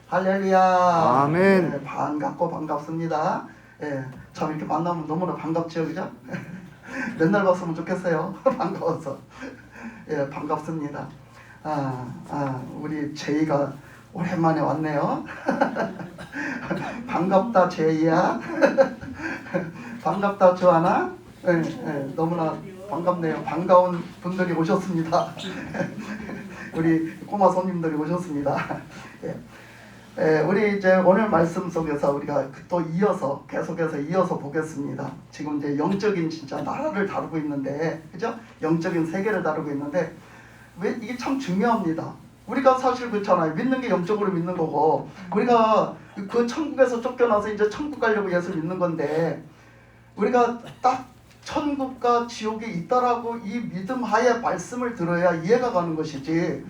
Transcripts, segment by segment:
할렐루야. 아멘. 네, 반갑고 반갑습니다. 예, 참 이렇게 만나면 너무나 반갑죠, 그죠? 맨날 봤으면 좋겠어요. 반가워서. 예, 반갑습니다. 우리 제이가 오랜만에 왔네요. 반갑다, 제이야. 반갑다, 조하나. 너무나 반갑네요. 반가운 분들이 오셨습니다. 우리 꼬마 손님들이 오셨습니다. 우리 이제 오늘 말씀 속에서 우리가 또 계속해서 이어서 보겠습니다. 지금 이제 영적인 진짜 나라를 다루고 있는데, 그죠? 영적인 세계를 다루고 있는데, 왜 이게 참 중요합니다. 우리가 사실 그렇잖아요. 믿는 게 영적으로 믿는 거고, 우리가 그 천국에서 쫓겨나서 이제 천국 가려고 예수 믿는 건데, 우리가 딱 천국과 지옥이 있다라고 이 믿음 하에 말씀을 들어야 이해가 가는 것이지,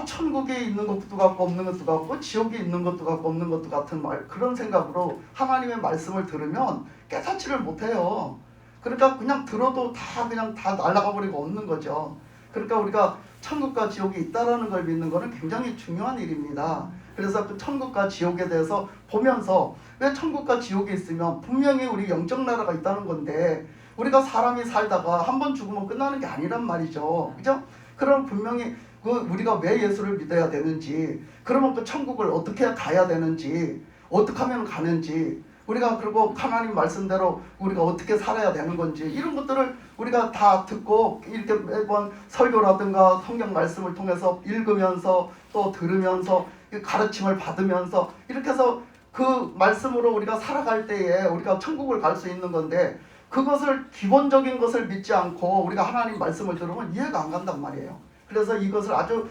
천국에 있는 것도 같고 없는 것도 같고 지옥에 있는 것도 같고 없는 것도 같은 그런 생각으로 하나님의 말씀을 들으면 깨닫지를 못해요. 그러니까 그냥 들어도 그냥 다 날아가 버리고 없는 거죠. 그러니까 우리가 천국과 지옥이 있다라는 걸 믿는 것은 굉장히 중요한 일입니다. 그래서 그 천국과 지옥에 대해서 보면서, 왜 천국과 지옥이 있으면 분명히 우리 영적 나라가 있다는 건데, 우리가 사람이 살다가 한 번 죽으면 끝나는 게 아니란 말이죠. 그죠? 그럼 분명히 우리가 왜 예수를 믿어야 되는지, 그러면 그 천국을 어떻게 가야 되는지, 어떻게 하면 가는지, 우리가 그리고 하나님 말씀대로 우리가 어떻게 살아야 되는 건지, 이런 것들을 우리가 다 듣고 이렇게 매번 설교라든가 성경 말씀을 통해서 읽으면서 또 들으면서 가르침을 받으면서 이렇게 해서 그 말씀으로 우리가 살아갈 때에 우리가 천국을 갈 수 있는 건데, 그것을 기본적인 것을 믿지 않고 우리가 하나님 말씀을 들으면 이해가 안 간단 말이에요. 그래서 이것을 아주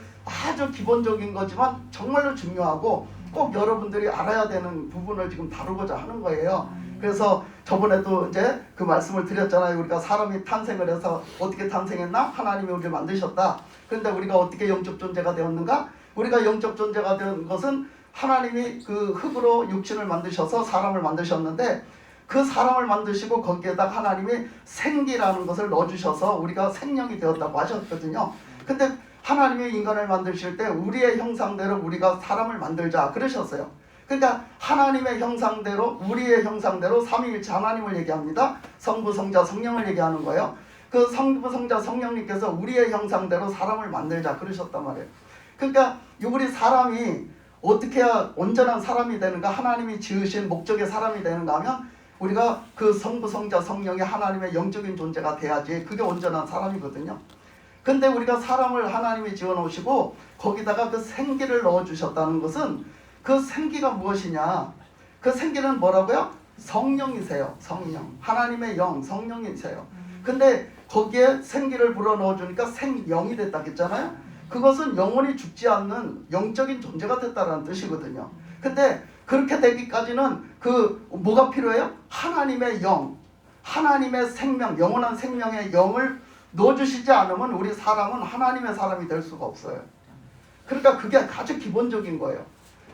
기본적인 거지만 정말로 중요하고 꼭 여러분들이 알아야 되는 부분을 지금 다루고자 하는 거예요. 그래서 저번에도 이제 그 말씀을 드렸잖아요. 우리가 사람이 탄생을 해서 어떻게 탄생했나? 하나님이 우리를 만드셨다. 그런데 우리가 어떻게 영적 존재가 되었는가? 우리가 영적 존재가 된 것은 하나님이 그 흙으로 육신을 만드셔서 사람을 만드셨는데, 그 사람을 만드시고 거기에다 하나님이 생기라는 것을 넣어주셔서 우리가 생명이 되었다고 하셨거든요. 근데 하나님이 인간을 만드실 때 우리의 형상대로 우리가 사람을 만들자 그러셨어요. 그러니까 하나님의 형상대로, 우리의 형상대로 삼위일체 하나님을 얘기합니다. 성부, 성자, 성령을 얘기하는 거예요. 그 성부, 성자, 성령님께서 우리의 형상대로 사람을 만들자 그러셨단 말이에요. 그러니까 우리 사람이 어떻게 해야 온전한 사람이 되는가, 하나님이 지으신 목적의 사람이 되는가 하면 우리가 그 성부, 성자, 성령이 하나님의 영적인 존재가 돼야지 그게 온전한 사람이거든요. 근데 우리가 사람을 하나님이 지어놓으시고 거기다가 그 생기를 넣어주셨다는 것은, 그 생기가 무엇이냐? 그 생기는 뭐라고요? 성령이세요. 성령. 하나님의 영, 성령이세요. 근데 거기에 생기를 불어넣어주니까 생영이 됐다 했잖아요. 그것은 영원히 죽지 않는 영적인 존재가 됐다는 뜻이거든요. 근데 그렇게 되기까지는 뭐가 필요해요? 하나님의 영, 하나님의 생명, 영원한 생명의 영을 넣어주시지 않으면 우리 사람은 하나님의 사람이 될 수가 없어요. 그러니까 그게 아주 기본적인 거예요.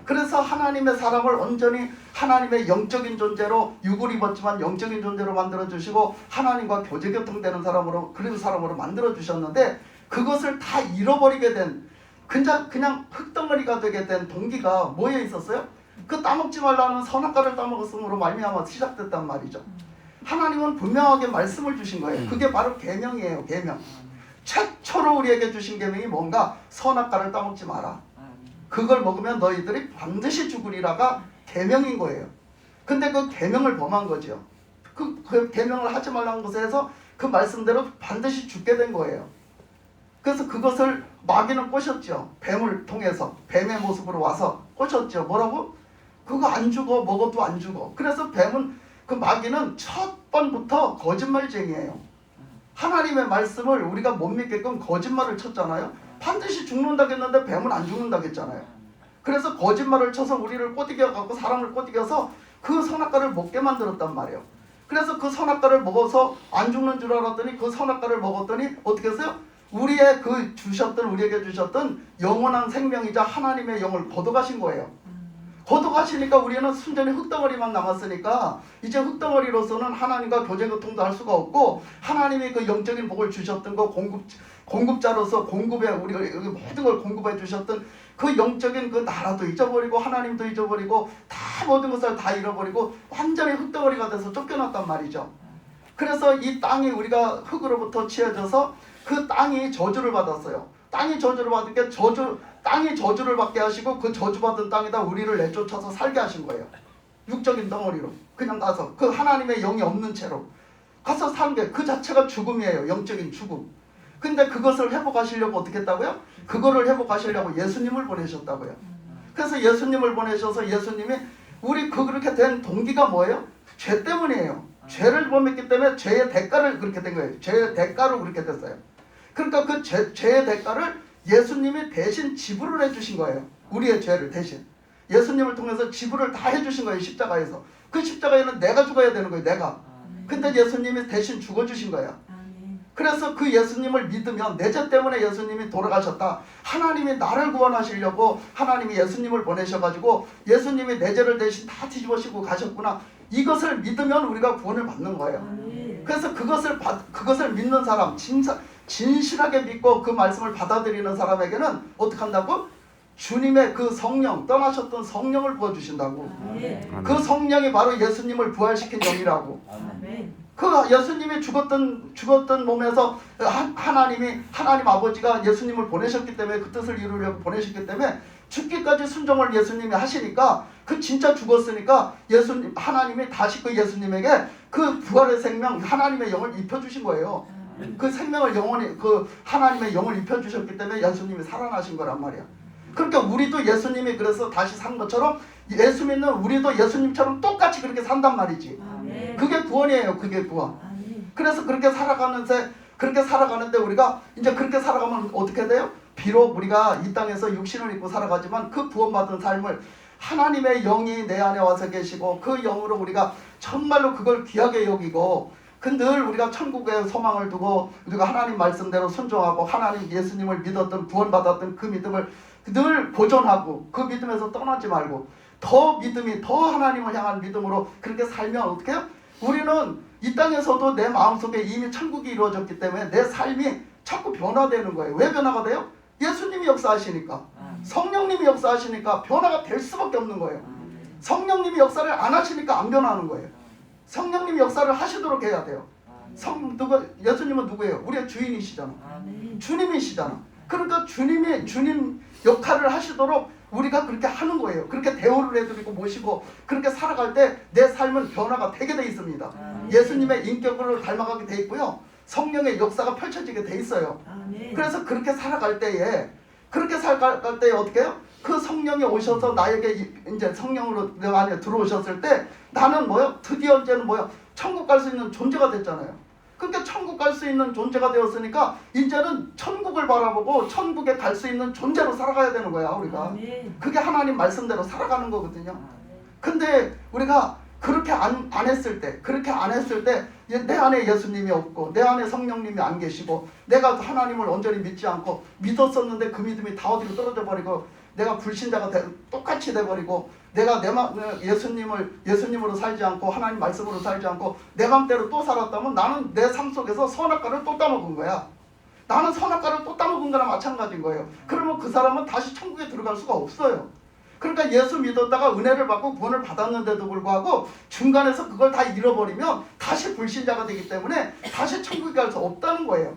그래서 하나님의 사람을 온전히 하나님의 영적인 존재로, 육을 입었지만 영적인 존재로 만들어주시고 하나님과 교제교통되는 사람으로, 그런 사람으로 만들어주셨는데, 그것을 다 잃어버리게 된, 그냥 흙덩어리가 되게 된 동기가 뭐에 있었어요? 그 따먹지 말라는 선악과를 따먹었음으로 말미암아 시작됐단 말이죠. 하나님은 분명하게 말씀을 주신 거예요. 그게 바로 계명이에요. 계명. 최초로 우리에게 주신 계명이 뭔가? 선악과를 따먹지 마라. 그걸 먹으면 너희들이 반드시 죽으리라가 계명인 거예요. 근데 그 계명을 범한 거죠. 그 계명을 하지 말라는 것에서 그 말씀대로 반드시 죽게 된 거예요. 그래서 그것을 마귀는 꼬셨죠. 뱀을 통해서, 뱀의 모습으로 와서 꼬셨죠. 뭐라고? 그거 안 죽어, 먹어도 안 죽어. 그래서 그 마귀는 첫 번부터 거짓말쟁이에요. 하나님의 말씀을 우리가 못 믿게끔 거짓말을 쳤잖아요. 반드시 죽는다고 했는데 뱀은 안 죽는다고 했잖아요. 그래서 거짓말을 쳐서 우리를 꼬드겨갖고, 사람을 꼬드겨서 그 선악과를 먹게 만들었단 말이에요. 그래서 그 선악과를 먹어서 안 죽는 줄 알았더니, 그 선악과를 먹었더니 어떻게 했어요? 우리에게 주셨던 영원한 생명이자 하나님의 영을 거둬가신 거예요. 거둬가시니까 우리는 순전히 흙덩어리만 남았으니까, 이제 흙덩어리로서는 하나님과 교제교통도 할 수가 없고, 하나님이 그 영적인 복을 주셨던 거, 공급자로서 공급해, 우리가 모든 걸 공급해 주셨던 그 영적인 그 나라도 잊어버리고 하나님도 잊어버리고 다 모든 것을 다 잃어버리고 완전히 흙덩어리가 돼서 쫓겨났단 말이죠. 그래서 이 땅이 우리가 흙으로부터 치어져서 그 땅이 저주를 받았어요. 땅이 저주를 받으니까 땅이 저주를 받게 하시고 그 저주받은 땅에다 우리를 내쫓아서 살게 하신 거예요. 육적인 덩어리로 그냥 가서 그 하나님의 영이 없는 채로 가서 사는 게 그 자체가 죽음이에요. 영적인 죽음. 근데 그것을 회복하시려고 어떻게 했다고요? 그거를 회복하시려고 예수님을 보내셨다고요. 그래서 예수님을 보내셔서 예수님이 우리 그렇게 된 동기가 뭐예요? 죄 때문이에요. 죄를 범했기 때문에 죄의 대가를 그렇게 된 거예요. 죄의 대가로 그렇게 됐어요. 그러니까 그 죄의 대가를 예수님이 대신 지불을 해주신 거예요. 우리의 죄를 대신. 예수님을 통해서 지불을 다 해주신 거예요. 십자가에서. 그 십자가에는 내가 죽어야 되는 거예요. 내가. 근데 예수님이 대신 죽어주신 거예요. 그래서 그 예수님을 믿으면 내 죄 때문에 예수님이 돌아가셨다. 하나님이 나를 구원하시려고 하나님이 예수님을 보내셔가지고 예수님이 내 죄를 대신 다 뒤집어쓰고 가셨구나. 이것을 믿으면 우리가 구원을 받는 거예요. 그래서 그것을 믿는 사람, 진실하게 믿고 그 말씀을 받아들이는 사람에게는 어떻게 한다고? 주님의 그 성령, 떠나셨던 성령을 부어주신다고. 그 성령이 바로 예수님을 부활시킨 영이라고. 그 예수님이 죽었던 몸에서 하나님 아버지가 예수님을 보내셨기 때문에 그 뜻을 이루려고 보내셨기 때문에 죽기까지 순종을 예수님이 하시니까 그 진짜 죽었으니까 하나님이 다시 그 예수님에게 그 부활의 생명 하나님의 영을 입혀주신 거예요. 그 생명을 영원히 그 하나님의 영을 입혀주셨기 때문에 예수님이 살아나신 거란 말이야. 그러니까 우리도 예수님이 그래서 다시 산 것처럼 예수 믿는 우리도 예수님처럼 똑같이 그렇게 산단 말이지. 그게 구원이에요. 그게 구원. 그래서 그렇게 살아가는데 우리가 이제 그렇게 살아가면 어떻게 돼요? 비록 우리가 이 땅에서 육신을 입고 살아가지만 그 구원받은 삶을 하나님의 영이 내 안에 와서 계시고 그 영으로 우리가 정말로 그걸 귀하게 여기고 늘 우리가 천국에 소망을 두고 우리가 하나님 말씀대로 순종하고 하나님 예수님을 믿었던 구원받았던 그 믿음을 늘 보존하고 그 믿음에서 떠나지 말고 더 하나님을 향한 믿음으로 그렇게 살면 어떻게 해요? 우리는 이 땅에서도 내 마음속에 이미 천국이 이루어졌기 때문에 내 삶이 자꾸 변화되는 거예요. 왜 변화가 돼요? 예수님이 역사하시니까. 성령님이 역사하시니까 변화가 될 수밖에 없는 거예요. 성령님이 역사를 안 하시니까 안 변하는 거예요. 성령님이 역사를 하시도록 해야 돼요. 예수님은 누구예요? 우리의 주인이시잖아. 주님이시잖아. 그러니까 주님 역할을 하시도록 우리가 그렇게 하는 거예요. 그렇게 대우를 해드리고 모시고 그렇게 살아갈 때 내 삶은 변화가 되게 돼 있습니다. 예수님의 인격을 닮아가게 돼 있고요. 성령의 역사가 펼쳐지게 돼 있어요. 그래서 그렇게 살아갈 때에 어떻게 해요? 그 성령이 오셔서 나에게 이제 성령으로 내 안에 들어오셨을 때 나는 뭐요? 드디어 이제는 뭐요? 천국 갈 수 있는 존재가 됐잖아요. 그러니까 천국 갈 수 있는 존재가 되었으니까 이제는 천국을 바라보고 천국에 갈 수 있는 존재로 살아가야 되는 거야 우리가. 그게 하나님 말씀대로 살아가는 거거든요. 근데 우리가 그렇게 안 했을 때 내 안에 예수님이 없고 내 안에 성령님이 안 계시고 내가 하나님을 온전히 믿지 않고 믿었었는데 그 믿음이 다 어디로 떨어져 버리고 내가 불신자가 똑같이 돼버리고 내가 예수님으로 살지 않고 하나님 말씀으로 살지 않고 내 맘대로 또 살았다면 나는 내 삶 속에서 선악과를 또 따먹은 거야. 나는 선악과를 또 따먹은 거랑 마찬가지인 거예요. 그러면 그 사람은 다시 천국에 들어갈 수가 없어요. 그러니까 예수 믿었다가 은혜를 받고 구원을 받았는데도 불구하고 중간에서 그걸 다 잃어버리면 다시 불신자가 되기 때문에 다시 천국에 갈 수 없다는 거예요.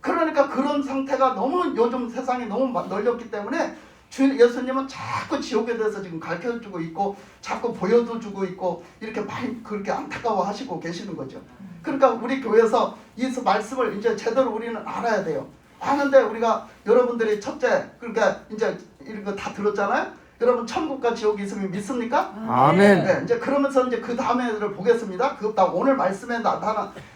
그러니까 그런 상태가 너무 요즘 세상이 너무 널렸기 때문에 예수님은 자꾸 지옥에 대해서 지금 가르쳐주고 있고 자꾸 보여도 주고 있고 이렇게 많이 그렇게 안타까워 하시고 계시는 거죠. 그러니까 우리 교회에서 이 말씀을 이제 제대로 우리는 알아야 돼요. 아는데 우리가 여러분들이 첫째 그러니까 이제 이거 다 들었잖아요. 여러분 천국과 지옥이 있으면 믿습니까? 아멘. 네, 이제 그러면서 이제 그 다음에를 보겠습니다. 오늘 말씀에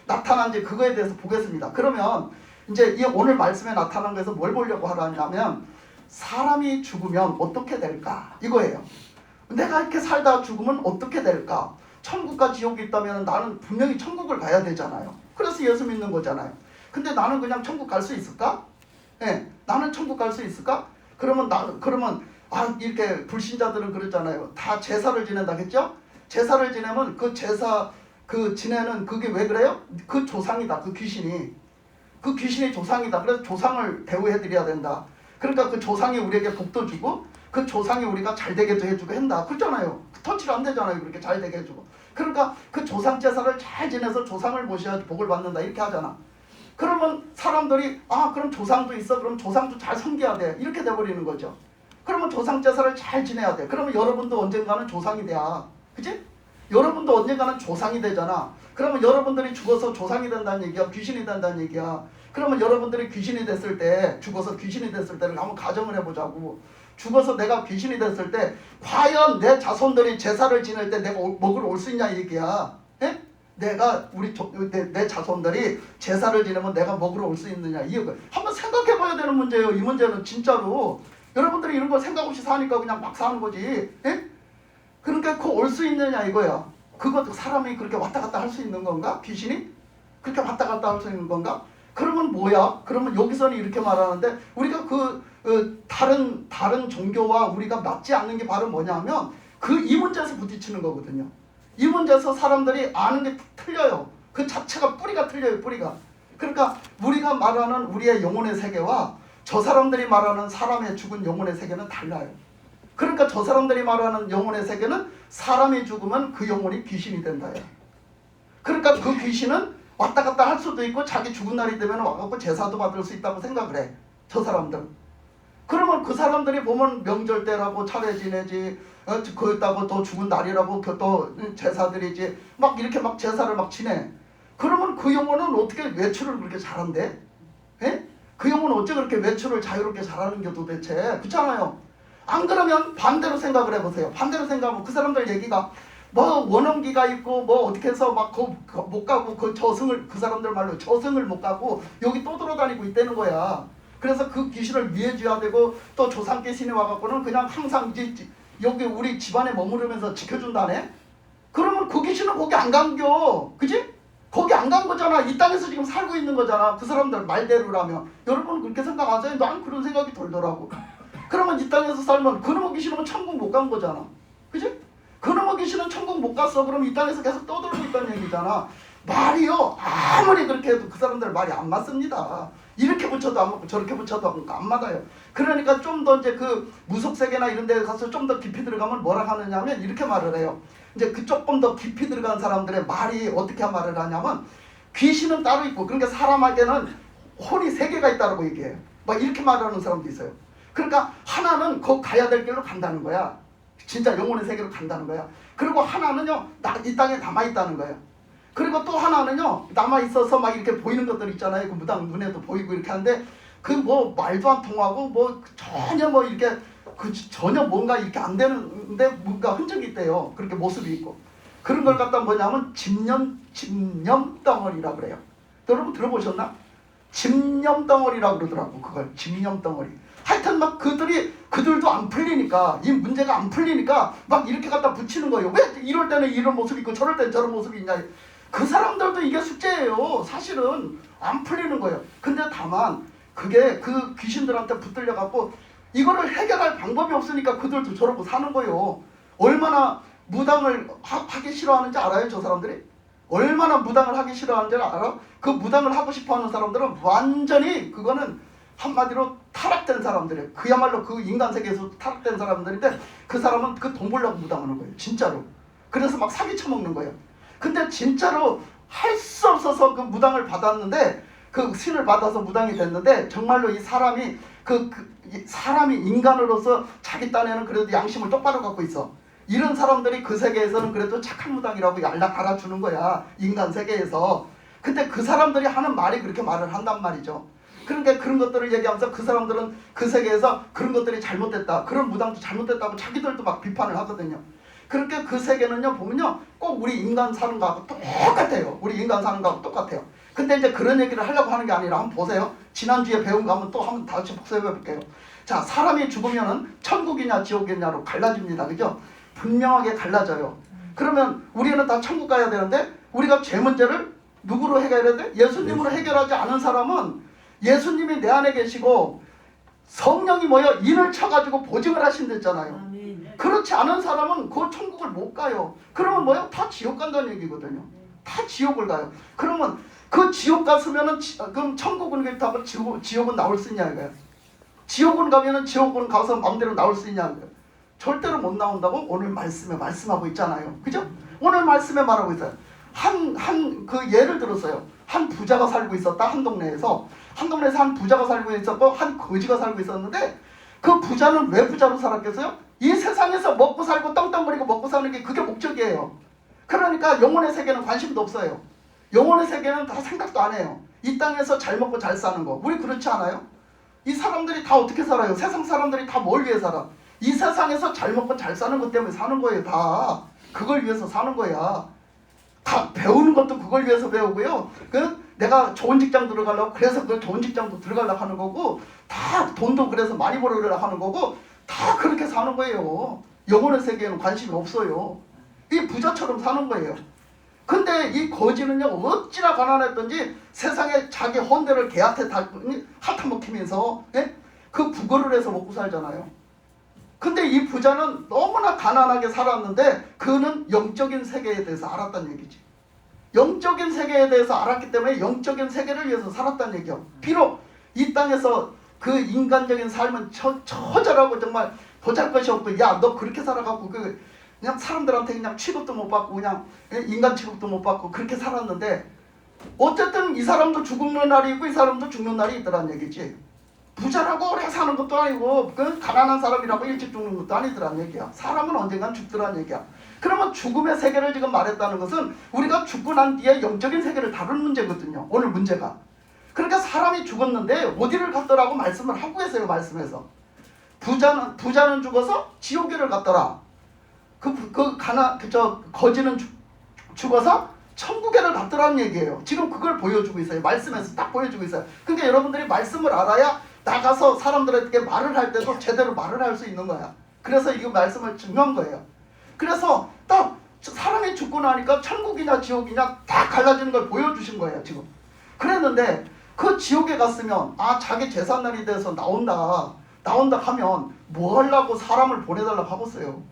나타난지 그거에 대해서 보겠습니다. 그러면 이제 이 오늘 말씀에 나타난 거에서 뭘 보려고 하냐면 사람이 죽으면 어떻게 될까 이거예요. 내가 이렇게 살다 죽으면 어떻게 될까? 천국과 지옥이 있다면 나는 분명히 천국을 가야 되잖아요. 그래서 예수 믿는 거잖아요. 근데 나는 그냥 천국 갈 수 있을까? 네, 나는 천국 갈 수 있을까? 그러면 이렇게 불신자들은 그러잖아요. 다 제사를 지낸다 했죠? 제사를 지내면 그 제사 지내는 그게 왜 그래요? 그 조상이다. 그 귀신이 조상이다. 그래서 조상을 대우해드려야 된다. 그러니까 그 조상이 우리에게 복도 주고 그 조상이 우리가 잘 되게도 해주고 한다. 그렇잖아요. 터치가 안 되잖아요. 그렇게 잘 되게 해주고. 그러니까 그 조상 제사를 잘 지내서 조상을 모셔야지 복을 받는다. 이렇게 하잖아. 그러면 사람들이 그럼 조상도 있어. 그럼 조상도 잘 섬겨야 돼. 이렇게 돼버리는 거죠. 그러면 조상 제사를 잘 지내야 돼. 그러면 여러분도 언젠가는 조상이 돼야. 그치? 여러분도 언젠가는 조상이 되잖아. 그러면 여러분들이 죽어서 조상이 된다는 얘기야. 귀신이 된다는 얘기야. 그러면 여러분들이 귀신이 됐을 때, 죽어서 귀신이 됐을 때를 한번 가정을 해보자고. 죽어서 내가 귀신이 됐을 때 과연 내 자손들이 제사를 지낼 때 내가 먹으러 올 수 있냐 이 얘기야. 예? 내가 내 자손들이 제사를 지내면 내가 먹으러 올 수 있느냐 이거 한번 생각해봐야 되는 문제예요. 이 문제는 진짜로 여러분들이 이런 거 생각 없이 사니까 그냥 막 사는 거지. 예? 그러니까 그 올 수 있느냐 이거야. 그것도 사람이 그렇게 왔다 갔다 할 수 있는 건가? 귀신이? 그렇게 왔다 갔다 할 수 있는 건가? 그러면 뭐야? 그러면 여기서는 이렇게 말하는데 우리가 다른 종교와 우리가 맞지 않는 게 바로 뭐냐면 이 문제에서 부딪히는 거거든요. 이 문제에서 사람들이 아는 게 틀려요. 그 자체가 뿌리가 틀려요. 뿌리가. 그러니까 우리가 말하는 우리의 영혼의 세계와 저 사람들이 말하는 사람의 죽은 영혼의 세계는 달라요. 그러니까 저 사람들이 말하는 영혼의 세계는 사람이 죽으면 그 영혼이 귀신이 된다요. 그러니까 그 귀신은 왔다 갔다 할 수도 있고 자기 죽은 날이 되면 와갖고 제사도 받을 수 있다고 생각을 해. 저 사람들. 그러면 그 사람들이 보면 명절 때라고 차례 지내지, 거기다가 또 죽은 날이라고 또 제사드리지, 막 이렇게 막 제사를 막 지내. 그러면 그 영혼은 어떻게 외출을 그렇게 잘한대? 예? 그 영혼은 어째 그렇게 외출을 자유롭게 잘하는 게 도대체? 그렇잖아요. 안 그러면 반대로 생각을 해보세요. 반대로 생각하면 그 사람들 얘기가 뭐 원혼기가 있고 뭐 어떻게 해서 막 못 가고 그 저승을 그 사람들 말로 저승을 못 가고 여기 또 돌아다니고 있다는 거야. 그래서 그 귀신을 위해줘야 되고 또 조상 귀신이 와갖고는 그냥 항상 이제 여기 우리 집안에 머무르면서 지켜준다네. 그러면 그 귀신은 거기 안 간겨. 그지? 거기 안 간 거잖아. 이 땅에서 지금 살고 있는 거잖아. 그 사람들 말대로라면. 여러분 그렇게 생각하세요? 난 그런 생각이 들더라고. 그러면 이 땅에서 살면 그놈의 귀신은 천국 못 간 거잖아. 그지? 그놈의 귀신은 천국 못 갔어. 그럼 이 땅에서 계속 떠돌고 있다는 얘기잖아. 말이요. 아무리 그렇게 해도 그 사람들 말이 안 맞습니다. 이렇게 붙여도 안 맞고 저렇게 붙여도 안 맞아요. 그러니까 좀 더 이제 그 무속세계나 이런 데 가서 좀 더 깊이 들어가면 뭐라 하느냐 하면 이렇게 말을 해요. 이제 그 조금 더 깊이 들어간 사람들의 말이 어떻게 말을 하냐면 귀신은 따로 있고 그러니까 사람에게는 혼이 세 개가 있다고 얘기해요. 막 이렇게 말하는 사람도 있어요. 그러니까 하나는 거기 가야 될 길로 간다는 거야. 진짜 영혼의 세계로 간다는 거야. 그리고 하나는요 이 땅에 남아있다는 거예요. 그리고 또 하나는요 남아있어서 막 이렇게 보이는 것들 있잖아요. 그 무당 눈에도 보이고 이렇게 하는데 그 뭐 말도 안 통하고 뭐 전혀 뭐 이렇게 전혀 뭔가 이렇게 안 되는데 뭔가 흔적이 있대요. 그렇게 모습이 있고 그런 걸 갖다 뭐냐면 집념덩어리라고 그래요. 여러분 들어보셨나? 집념덩어리라고 그러더라고. 그걸 집념덩어리. 하여튼 막 그들도 안 풀리니까 이 문제가 안 풀리니까 막 이렇게 갖다 붙이는 거예요. 왜 이럴 때는 이런 모습이 있고 저럴 때는 저런 모습이 있냐. 그 사람들도 이게 숙제예요. 사실은 안 풀리는 거예요. 근데 다만 그게 그 귀신들한테 붙들려 갖고 이거를 해결할 방법이 없으니까 그들도 저러고 사는 거예요. 얼마나 무당을 하기 싫어하는지 알아요? 저 사람들이? 얼마나 무당을 하기 싫어하는지 알아? 그 무당을 하고 싶어하는 사람들은 완전히 그거는 한마디로 타락된 사람들이에요. 그야말로 그 인간 세계에서 타락된 사람들인데 그 사람은 그 돈 벌려고 무당하는 거예요. 진짜로. 그래서 막 사기 쳐먹는 거예요. 근데 진짜로 할 수 없어서 그 무당을 받았는데 그 신을 받아서 무당이 됐는데 정말로 이 사람이 사람이 인간으로서 자기 딴에는 그래도 양심을 똑바로 갖고 있어. 이런 사람들이 그 세계에서는 그래도 착한 무당이라고 알아주는 거야. 인간 세계에서. 근데 그 사람들이 하는 말이 그렇게 말을 한단 말이죠. 그러니까 그런 것들을 얘기하면서 그 사람들은 그 세계에서 그런 것들이 잘못됐다. 그런 무당도 잘못됐다고 자기들도 막 비판을 하거든요. 그렇게 그 세계는요 보면요 꼭 우리 인간 사는 거하고 똑같아요. 우리 인간 사는 거하고 똑같아요. 근데 이제 그런 얘기를 하려고 하는 게 아니라 한번 보세요. 지난주에 배운 거 한번 또 한번 다시 복습해 볼게요. 자, 사람이 죽으면은 천국이냐 지옥이냐로 갈라집니다. 그죠? 분명하게 갈라져요. 그러면 우리는 다 천국 가야 되는데 우리가 죄 문제를 누구로 해결해야 돼? 예수님으로 해결하지 않은 사람은 예수님이 내 안에 계시고 성령이 뭐요? 인을 쳐가지고 보증을 하신댔잖아요. 아멘. 그렇지 않은 사람은 그 천국을 못 가요. 그러면 뭐요? 다 지옥 간다는 얘기거든요. 다 지옥을 가요. 그러면 그 지옥 갔으면은 그럼 천국은 그렇다고 지옥은 나올 수 있냐 이거예요. 지옥은 가면은 지옥은 가서 마음대로 나올 수 있냐고요. 절대로 못 나온다고 오늘 말씀에 말씀하고 있잖아요. 그죠? 오늘 말씀에 말하고 있어요. 그 예를 들었어요. 한 부자가 살고 있었다. 한 동네에서 한 부자가 살고 있었고 한 거지가 살고 있었는데 그 부자는 왜 부자로 살았겠어요? 이 세상에서 먹고 살고 떵떵거리고 먹고 사는 게 그게 목적이에요. 그러니까 영혼의 세계는 관심도 없어요. 영혼의 세계는 다 생각도 안 해요. 이 땅에서 잘 먹고 잘 사는 거. 우리 그렇지 않아요? 이 사람들이 다 어떻게 살아요? 세상 사람들이 다 뭘 위해 살아? 이 세상에서 잘 먹고 잘 사는 것 때문에 사는 거예요. 다 그걸 위해서 사는 거야. 다 배우는 것도 그걸 위해서 배우고요. 내가 좋은 직장 들어가려고 그래서 그 좋은 직장도 들어가려고 하는 거고, 다 돈도 그래서 많이 벌으려고 하는 거고, 다 그렇게 사는 거예요. 영혼의 세계에는 관심이 없어요. 이 부자처럼 사는 거예요. 근데 이 거지는요, 어찌나 가난했던지 세상에 자기 헌대를 개한테 핥아먹히면서 그 부거를 해서 먹고 살잖아요. 근데 이 부자는 너무나 가난하게 살았는데 그는 영적인 세계에 대해서 알았다는 얘기지. 영적인 세계에 대해서 알았기 때문에 영적인 세계를 위해서 살았다는 얘기요. 비록 이 땅에서 그 인간적인 삶은 처절하고 정말 보잘것이 없고, 야 너 그렇게 살아갖고 그냥 사람들한테 그냥 취급도 못 받고 그냥 인간 취급도 못 받고 그렇게 살았는데, 어쨌든 이 사람도 죽는 날이 있고 이 사람도 죽는 날이 있더란 얘기지. 부자라고 오래 사는 것도 아니고 그 가난한 사람이라고 일찍 죽는 것도 아니더란 얘기야. 사람은 언젠간 죽더란 얘기야. 그러면 죽음의 세계를 지금 말했다는 것은 우리가 죽고 난 뒤에 영적인 세계를 다루는 문제거든요. 오늘 문제가. 그러니까 사람이 죽었는데 어디를 갔더라고 말씀을 하고 계세요. 말씀에서 부자는 죽어서 지옥에를 갔더라. 거지는 죽어서 천국에를 갔더라는 얘기예요. 지금 그걸 보여주고 있어요. 말씀에서 딱 보여주고 있어요. 그러니까 여러분들이 말씀을 알아야 나가서 사람들에게 말을 할 때도 제대로 말을 할 수 있는 거야. 그래서 이 말씀을 증명한 거예요. 그래서 딱 사람이 죽고 나니까 천국이냐 지옥이냐 다 갈라지는 걸 보여주신 거예요. 지금 그랬는데 그 지옥에 갔으면 자기 제삿날이 돼서 나온다 하면 뭐 하려고 사람을 보내달라고 하겠어요.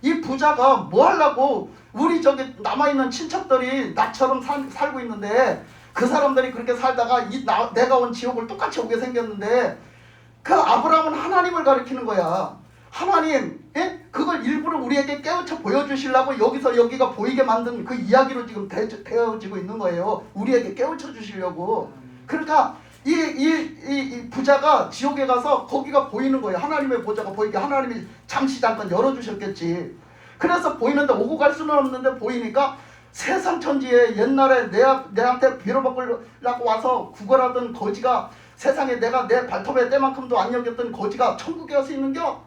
이 부자가 뭐 하려고, 우리 저기 남아있는 친척들이 나처럼 살고 있는데 그 사람들이 그렇게 살다가 내가 온 지옥을 똑같이 오게 생겼는데, 그 아브라함은 하나님을 가리키는 거야. 하나님, 그걸 일부러 우리에게 깨우쳐 보여주시려고 여기가 보이게 만든 그 이야기로 지금 되어지고 있는 거예요. 우리에게 깨우쳐 주시려고. 그러니까 이 부자가 지옥에 가서 거기가 보이는 거예요. 하나님의 보좌가 보이게 하나님이 잠깐 열어주셨겠지. 그래서 보이는데 오고 갈 수는 없는데 보이니까 세상 천지에 옛날에 내한테 빌어먹으려고 와서 구걸하던 거지가, 세상에 내가 내 발톱의 때만큼도 안 여겼던 거지가 천국에 와서 있는겨?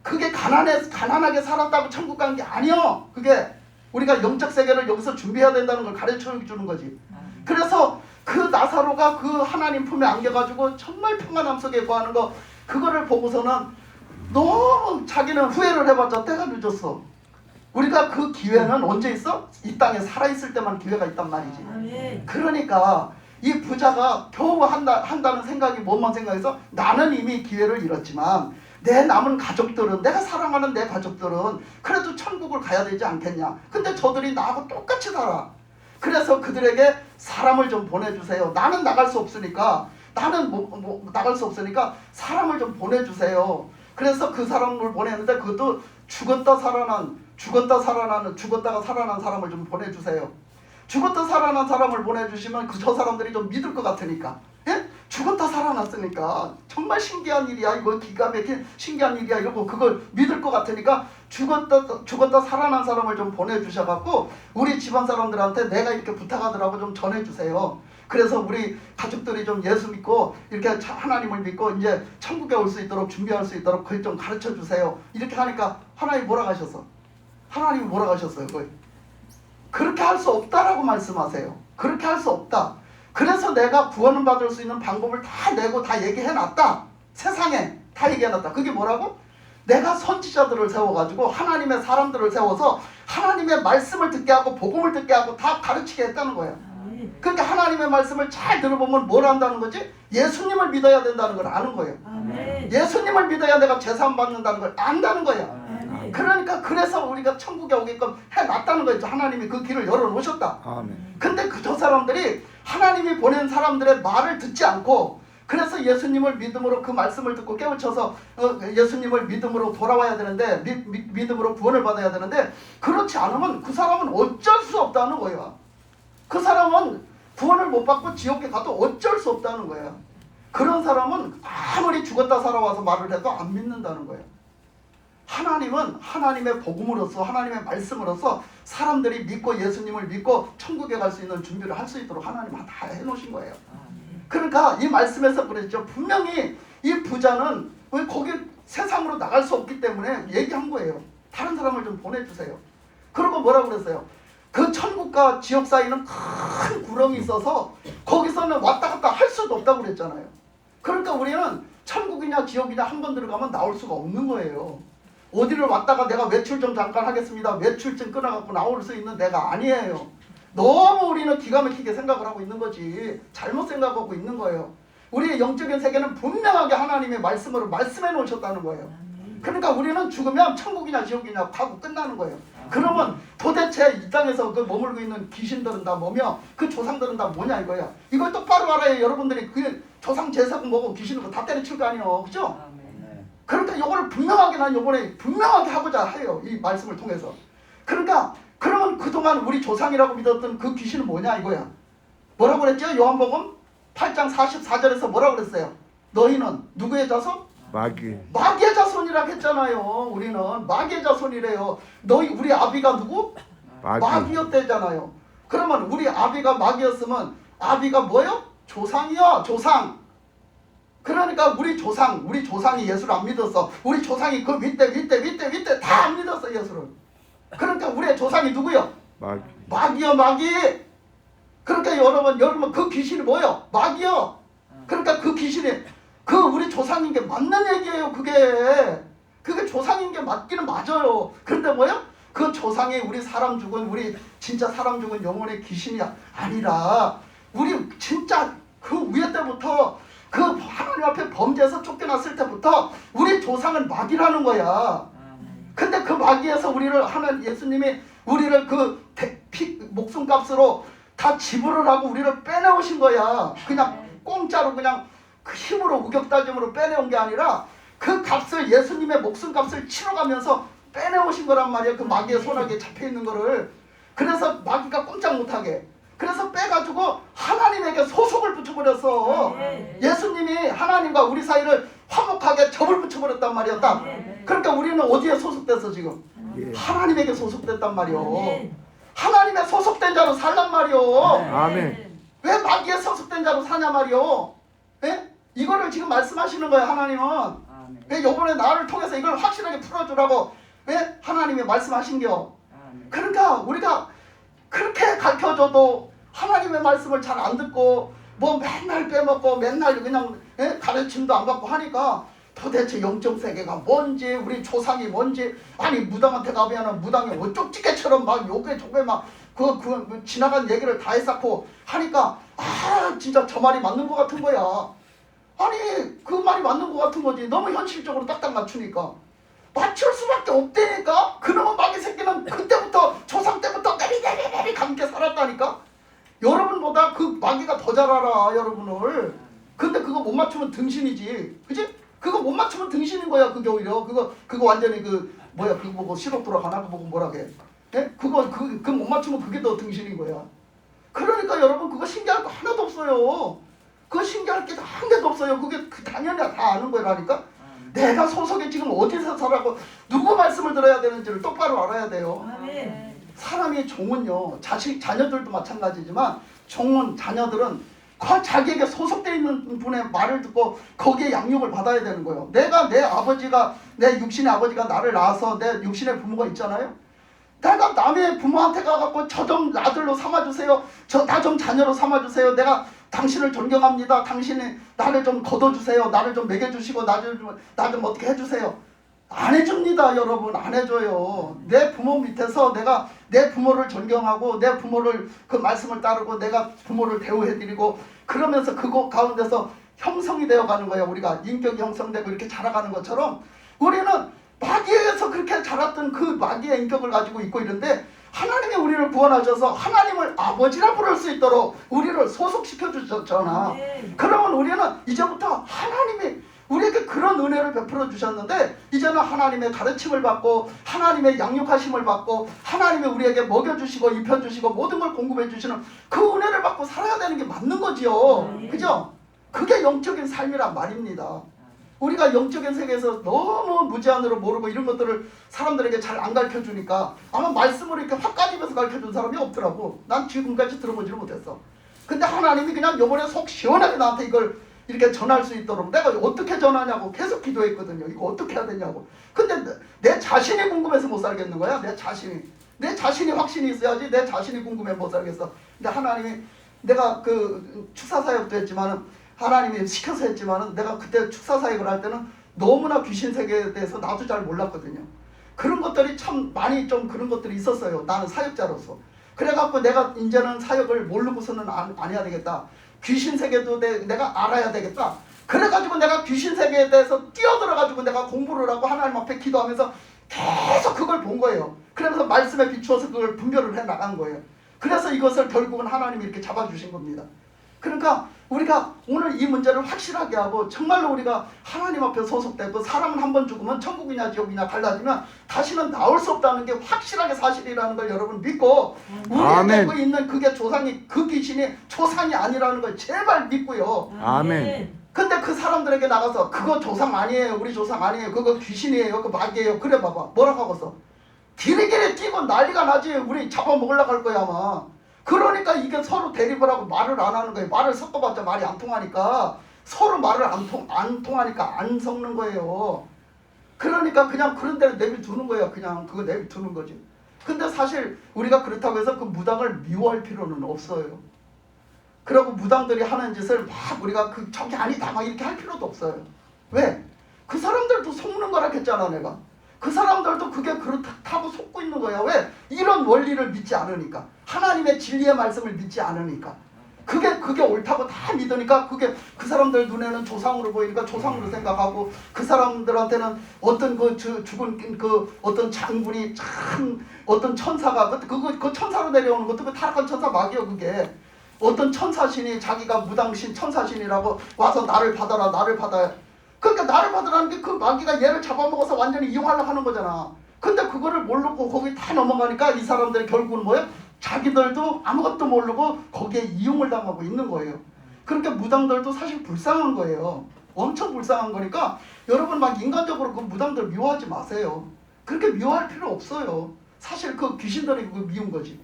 그게 가난하게 살았다고 천국 간 게 아니여. 그게 우리가 영적 세계를 여기서 준비해야 된다는 걸 가르쳐 주는 거지. 그래서 그 나사로가 그 하나님 품에 안겨가지고 정말 평안함 속에 거하는 거, 그거를 보고서는 너무 자기는 후회를 해봤자 때가 늦었어. 우리가 그 기회는 언제 있어? 이 땅에 살아있을 때만 기회가 있단 말이지. 그러니까 이 부자가 겨우 한다는 생각이 뭔만 생각해서, 나는 이미 기회를 잃었지만 내 남은 가족들은, 내가 사랑하는 내 가족들은 그래도 천국을 가야 되지 않겠냐. 근데 저들이 나하고 똑같이 살아. 그래서 그들에게 사람을 좀 보내주세요. 나는 나갈 수 없으니까 나갈 수 없으니까 사람을 좀 보내주세요. 그래서 그 사람을 보냈는데 그것도 죽었다가 살아난 사람을 좀 보내주세요. 죽었다 살아난 사람을 보내주시면 저 사람들이 좀 믿을 것 같으니까. 죽었다 살아났으니까 정말 신기한 일이야, 이거 기가 막힌 신기한 일이야 이러고 그걸 믿을 것 같으니까 죽었다 살아난 사람을 좀 보내주셔갖고 우리 집안 사람들한테 내가 이렇게 부탁하더라고 좀 전해주세요. 그래서 우리 가족들이 좀 예수 믿고 이렇게 하나님을 믿고 이제 천국에 올 수 있도록 준비할 수 있도록 그걸 좀 가르쳐 주세요. 이렇게 하니까 하나님이 뭐라고 하셨어? 하나님이 뭐라고 하셨어요? 그렇게 할 수 없다라고 말씀하세요. 그렇게 할 수 없다. 그래서 내가 구원을 받을 수 있는 방법을 다 내고 다 얘기해놨다. 세상에 다 얘기해놨다. 그게 뭐라고? 내가 선지자들을 세워가지고 하나님의 사람들을 세워서 하나님의 말씀을 듣게 하고 복음을 듣게 하고 다 가르치게 했다는 거예요. 그러니까 하나님의 말씀을 잘 들어보면 뭘 한다는 거지? 예수님을 믿어야 된다는 걸 아는 거예요. 예수님을 믿어야 내가 제사함 받는다는 걸 안다는 거예요. 그러니까 그래서 우리가 천국에 오게끔 해놨다는 거죠. 하나님이 그 길을 열어놓으셨다. 근데 저 사람들이 하나님이 보낸 사람들의 말을 듣지 않고 그래서 예수님을 믿음으로 그 말씀을 듣고 깨우쳐서 예수님을 믿음으로 돌아와야 되는데 믿음으로 구원을 받아야 되는데 그렇지 않으면 그 사람은 어쩔 수 없다는 거예요. 그 사람은 구원을 못 받고 지옥에 가도 어쩔 수 없다는 거예요. 그런 사람은 아무리 죽었다 살아와서 말을 해도 안 믿는다는 거예요. 하나님은 하나님의 복음으로서 하나님의 말씀으로서 사람들이 믿고 예수님을 믿고 천국에 갈 수 있는 준비를 할 수 있도록 하나님은 다 해놓으신 거예요. 그러니까 이 말씀에서 그랬죠. 분명히 이 부자는 왜 거기 세상으로 나갈 수 없기 때문에 얘기한 거예요. 다른 사람을 좀 보내주세요. 그리고 뭐라고 그랬어요? 그 천국과 지옥 사이는 큰 구렁이 있어서 거기서는 왔다 갔다 할 수도 없다고 그랬잖아요. 그러니까 우리는 천국이냐 지옥이냐 한 번 들어가면 나올 수가 없는 거예요. 어디를 왔다가 내가 외출 좀 잠깐 하겠습니다. 외출증 끊어갖고 나올 수 있는 내가 아니에요. 너무 우리는 기가 막히게 생각을 하고 있는 거지. 잘못 생각하고 있는 거예요. 우리의 영적인 세계는 분명하게 하나님의 말씀으로 말씀해 놓으셨다는 거예요. 그러니까 우리는 죽으면 천국이냐 지옥이냐 하고 끝나는 거예요. 그러면 도대체 이 땅에서 그 머물고 있는 귀신들은 다 뭐며 그 조상들은 다 뭐냐 이거야. 이걸 똑바로 알아야 여러분들이 그 조상 제사고 뭐고 귀신이고 다 때려칠 거 아니에요. 그죠? 그러니까 요거를 분명하게 난 요번에 분명하게 하고자 해요. 이 말씀을 통해서. 그러니까 그러면 그동안 우리 조상이라고 믿었던 그 귀신은 뭐냐 이거야. 뭐라고 그랬죠? 요한복음 8장 44절에서 뭐라고 그랬어요? 너희는 누구의 자손? 마귀의 자손이라고 했잖아요. 우리는 마귀의 자손이래요. 너희 우리 아비가 누구? 마귀였대잖아요. 그러면 우리 아비가 마귀였으면 아비가 뭐요? 조상이요. 조상. 그러니까 우리 조상이 예수를 안 믿었어. 우리 조상이 그 밑에 다 안 믿었어 예수를. 그러니까 우리의 조상이 누구요? 마귀요 마귀. 그러니까 여러분 그 귀신이 뭐요? 마귀요. 그러니까 그 귀신이 그 우리 조상인 게 맞는 얘기예요. 그게 조상인 게 맞기는 맞아요. 그런데 뭐요? 그 조상이 우리 사람 죽은 우리 진짜 사람 죽은 영혼의 귀신이 아니라 우리 진짜 그 위에 때부터 그 하나님 앞에 범죄에서 쫓겨났을 때부터 우리 조상은 마귀라는 거야. 근데 그 마귀에서 우리를 예수님이 우리를 그 목숨값으로 다 지불을 하고 우리를 빼내오신 거야. 그냥 공짜로 그냥 그 힘으로 우격다짐으로 빼내온 게 아니라 그 값을 예수님의 목숨값을 치러가면서 빼내오신 거란 말이야. 그 마귀의 손아귀에 잡혀있는 거를. 그래서 마귀가 꼼짝 못하게 그래서 빼가지고 하나님에게 소속을 붙여버렸어. 예수님이 하나님과 우리 사이를 화목하게 접을 붙여버렸단 말이었다. 그러니까 우리는 어디에 소속됐어 지금? 하나님에게 소속됐단 말이오. 하나님의 소속된 자로 살란 말이오. 아멘. 왜 마귀에 소속된 자로 사냐 말이오. 예? 이거를 지금 말씀하시는 거예요. 하나님은. 왜 요번에 나를 통해서 이걸 확실하게 풀어주라고 왜 하나님이 말씀하신겨. 그러니까 우리가 그렇게 가르쳐줘도 하나님의 말씀을 잘 안 듣고 뭐 맨날 빼먹고 맨날 그냥 가르침도 안 받고 하니까 도대체 영적 세계가 뭔지 우리 조상이 뭔지 아니 무당한테 가면 무당이 어쪽지게처럼 막 요게 저게 막 그 지나간 얘기를 다 했었고 하니까 아 진짜 저 말이 맞는 것 같은 거야. 아니 그 말이 맞는 것 같은 거지. 너무 현실적으로 딱딱 맞추니까 맞출 수밖에 없다니까. 그놈의 마귀 새끼는 그때부터 조상 때부터 내리 감게 살았다니까. 여러분보다 그 마귀가 더 잘 알아 여러분을. 근데 그거 못 맞추면 등신이지. 그치? 그거 못 맞추면 등신인 거야. 그게 오히려 그거 완전히 그 뭐야 그거 보고 시럽 돌아가나 그거 보고 뭐라게. 예? 그거 못 맞추면 그게 더 등신인 거야. 그러니까 여러분 그거 신기할 거 하나도 없어요. 그거 신기할 게 한 개도 없어요. 그게 당연히 다 아는 거라니까. 내가 소속이 지금 어디서 살아고 누구 말씀을 들어야 되는지를 똑바로 알아야 돼요. 사람이 종은요 자녀들도 마찬가지지만 종은 자녀들은 자기에게 소속되어 있는 분의 말을 듣고 거기에 양육을 받아야 되는 거예요. 내가 내 육신의 아버지가 나를 낳아서 내 육신의 부모가 있잖아요. 내가 남의 부모한테 가갖고 저 좀 아들로 삼아주세요. 나 좀 자녀로 삼아주세요. 내가 당신을 존경합니다. 당신이 나를 좀 걷어주세요. 나를 좀 먹여주시고 나 좀 어떻게 해주세요. 안 해줍니다 여러분. 안 해줘요. 내 부모 밑에서 내가 내 부모를 존경하고 내 부모를 그 말씀을 따르고 내가 부모를 대우해드리고 그러면서 그거 가운데서 형성이 되어가는 거예요. 우리가 인격이 형성되고 이렇게 자라가는 것처럼 우리는 마귀에서 그렇게 자랐던 그 마귀의 인격을 가지고 있고 이런데 하나님이 우리를 구원하셔서 하나님을 아버지라 부를 수 있도록 우리를 소속시켜 주셨잖아. 그러면 우리는 이제부터 하나님이 우리에게 그런 은혜를 베풀어 주셨는데 이제는 하나님의 가르침을 받고 하나님의 양육하심을 받고 하나님이 우리에게 먹여주시고 입혀주시고 모든 걸 공급해 주시는 그 은혜를 받고 살아야 되는 게 맞는 거지요. 그죠? 그게 영적인 삶이란 말입니다. 우리가 영적인 세계에서 너무 무제한으로 모르고 이런 것들을 사람들에게 잘 안 가르쳐 주니까 아마 말씀으로 이렇게 확 까집어서 가르쳐 준 사람이 없더라고. 난 지금까지 들어보지를 못했어. 근데 하나님이 그냥 요번에 속 시원하게 나한테 이걸 이렇게 전할 수 있도록 내가 어떻게 전하냐고 계속 기도했거든요. 이거 어떻게 해야 되냐고. 근데 내 자신이 궁금해서 못 살겠는 거야. 내 자신이 확신이 있어야지. 내 자신이 궁금해 못 살겠어. 근데 하나님이 내가 그 축사사역도 했지만은 하나님이 시켜서 했지만은 내가 그때 축사사역을 할 때는 너무나 귀신 세계에 대해서 나도 잘 몰랐거든요. 그런 것들이 참 많이 좀 그런 것들이 있었어요. 나는 사역자로서. 그래갖고 내가 이제는 사역을 모르고서는 안 해야 되겠다. 귀신 세계도 내가 알아야 되겠다. 그래가지고 내가 귀신 세계에 대해서 뛰어들어가지고 내가 공부를 하고 하나님 앞에 기도하면서 계속 그걸 본 거예요. 그러면서 말씀에 비추어서 그걸 분별을 해 나간 거예요. 그래서 이것을 결국은 하나님이 이렇게 잡아주신 겁니다. 그러니까 우리가 오늘 이 문제를 확실하게 하고 정말로 우리가 하나님 앞에 소속되고 사람은 한 번 죽으면 천국이냐 지옥이냐 갈라지면 다시는 나올 수 없다는 게 확실하게 사실이라는 걸 여러분 믿고 우리에게 있는 그게 조상이 그 귀신이 조상이 아니라는 걸 제발 믿고요. 아멘. 근데 그 사람들에게 나가서 그거 조상 아니에요. 우리 조상 아니에요. 그거 귀신이에요. 그거 마귀예요. 그래 봐봐. 뭐라고 하겠어. 기리기리 뛰고 난리가 나지. 우리 잡아먹으려고 할 거야 아마. 그러니까 이게 서로 대립을 하고 말을 안 하는 거예요. 말을 섞어봤자 말이 안 통하니까 서로 말을 안 통하니까 안 섞는 거예요. 그러니까 그냥 그런 데를 내비두는 거예요. 그냥 그거 내비두는 거지. 근데 사실 우리가 그렇다고 해서 그 무당을 미워할 필요는 없어요. 그리고 무당들이 하는 짓을 막 우리가 저게 아니다 막 이렇게 할 필요도 없어요. 왜? 그 사람들도 속는 거라 했잖아 내가. 그 사람들도 그게 그렇다고 속고 있는 거야. 왜? 이런 원리를 믿지 않으니까. 하나님의 진리의 말씀을 믿지 않으니까. 그게 옳다고 다 믿으니까 그게 그 사람들 눈에는 조상으로 보이니까 조상으로 생각하고 그 사람들한테는 어떤 그 죽은 그 어떤 장군이 참 어떤 천사가 그 천사로 내려오는 것도 그 타락한 천사 마귀요 그게. 어떤 천사신이 자기가 무당신 천사신이라고 와서 나를 받아라 나를 받아야. 그러니까 나를 받으라는 게 그 마귀가 얘를 잡아먹어서 완전히 이용하려고 하는 거잖아. 근데 그거를 모르고 거기 다 넘어가니까 이 사람들이 결국은 뭐예요? 자기들도 아무것도 모르고 거기에 이용을 당하고 있는 거예요. 그러니까 무당들도 사실 불쌍한 거예요. 엄청 불쌍한 거니까 여러분 막 인간적으로 그 무당들 미워하지 마세요. 그렇게 미워할 필요 없어요. 사실 그 귀신들이 그거 미운 거지.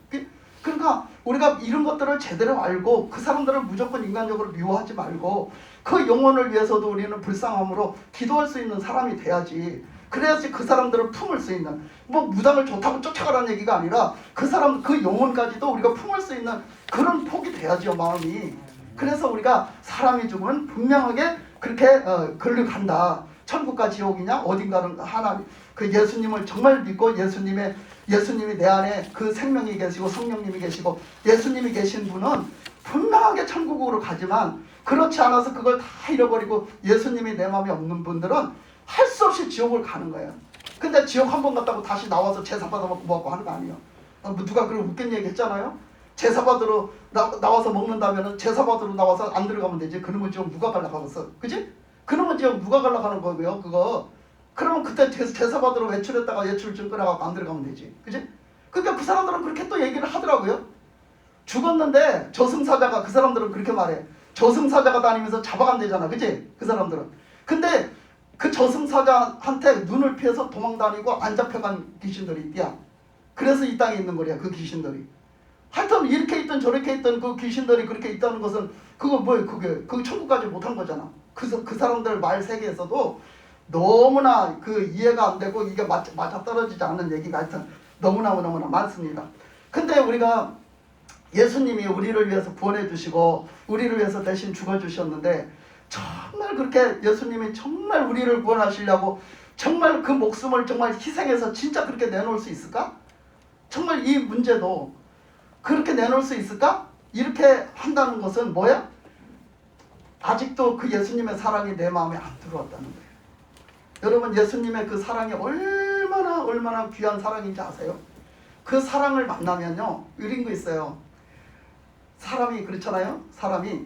그러니까 우리가 이런 것들을 제대로 알고 그 사람들을 무조건 인간적으로 미워하지 말고 그 영혼을 위해서도 우리는 불쌍함으로 기도할 수 있는 사람이 돼야지. 그래야지 그 사람들을 품을 수 있는 뭐 무당을 좋다고 쫓아가라는 얘기가 아니라 그 사람 그 영혼까지도 우리가 품을 수 있는 그런 폭이 돼야죠 마음이. 그래서 우리가 사람이 죽으면 분명하게 그렇게 글로 간다. 천국과 지옥이냐 어딘가는 하나님 그 예수님을 정말 믿고 예수님이 내 안에 그 생명이 계시고 성령님이 계시고 예수님이 계신 분은 분명하게 천국으로 가지만 그렇지 않아서 그걸 다 잃어버리고 예수님이 내 마음에 없는 분들은 할 수 없이 지옥을 가는 거예요. 근데 지옥 한 번 갔다고 다시 나와서 제사 받아먹고 뭐하고 하는 거 아니에요. 누가 그런 웃긴 얘기 했잖아요. 제사 받으러 나와서 먹는다면 제사 받으러 나와서 안 들어가면 되지. 그놈은 지옥 누가 가려고 하겠어. 그지? 그놈은 지옥 누가 가려고 하는 거고요. 그거. 그러면 그때 제사 받으러 외출했다가 외출증 끊어갖고 안 들어가면 되지. 그지? 그러니까 그 사람들은 그렇게 또 얘기를 하더라고요. 죽었는데 저승사자가 그 사람들은 그렇게 말해. 저승사자가 다니면서 잡아간대잖아. 그지? 그 사람들은. 근데 그 저승사자한테 눈을 피해서 도망다니고 안 잡혀간 귀신들이 있대야. 그래서 이 땅에 있는 거야. 그 귀신들이. 하여튼 이렇게 있던 저렇게 있던 그 귀신들이 그렇게 있다는 것은 그거 뭐예요? 그게 천국까지 못한 거잖아. 그 사람들 말 세계에서도 너무나 그 이해가 안 되고 이게 맞아 떨어지지 않는 얘기가 하여튼 너무나 많습니다. 근데 우리가 예수님이 우리를 위해서 구원해 주시고 우리를 위해서 대신 죽어 주셨는데 정말 그렇게 예수님이 정말 우리를 구원하시려고 정말 그 목숨을 정말 희생해서 진짜 그렇게 내놓을 수 있을까? 정말 이 문제도 그렇게 내놓을 수 있을까? 이렇게 한다는 것은 뭐야? 아직도 그 예수님의 사랑이 내 마음에 안 들어왔다는 거예요. 여러분 예수님의 그 사랑이 얼마나 귀한 사랑인지 아세요? 그 사랑을 만나면요, 이런 거 있어요. 사람이 그렇잖아요. 사람이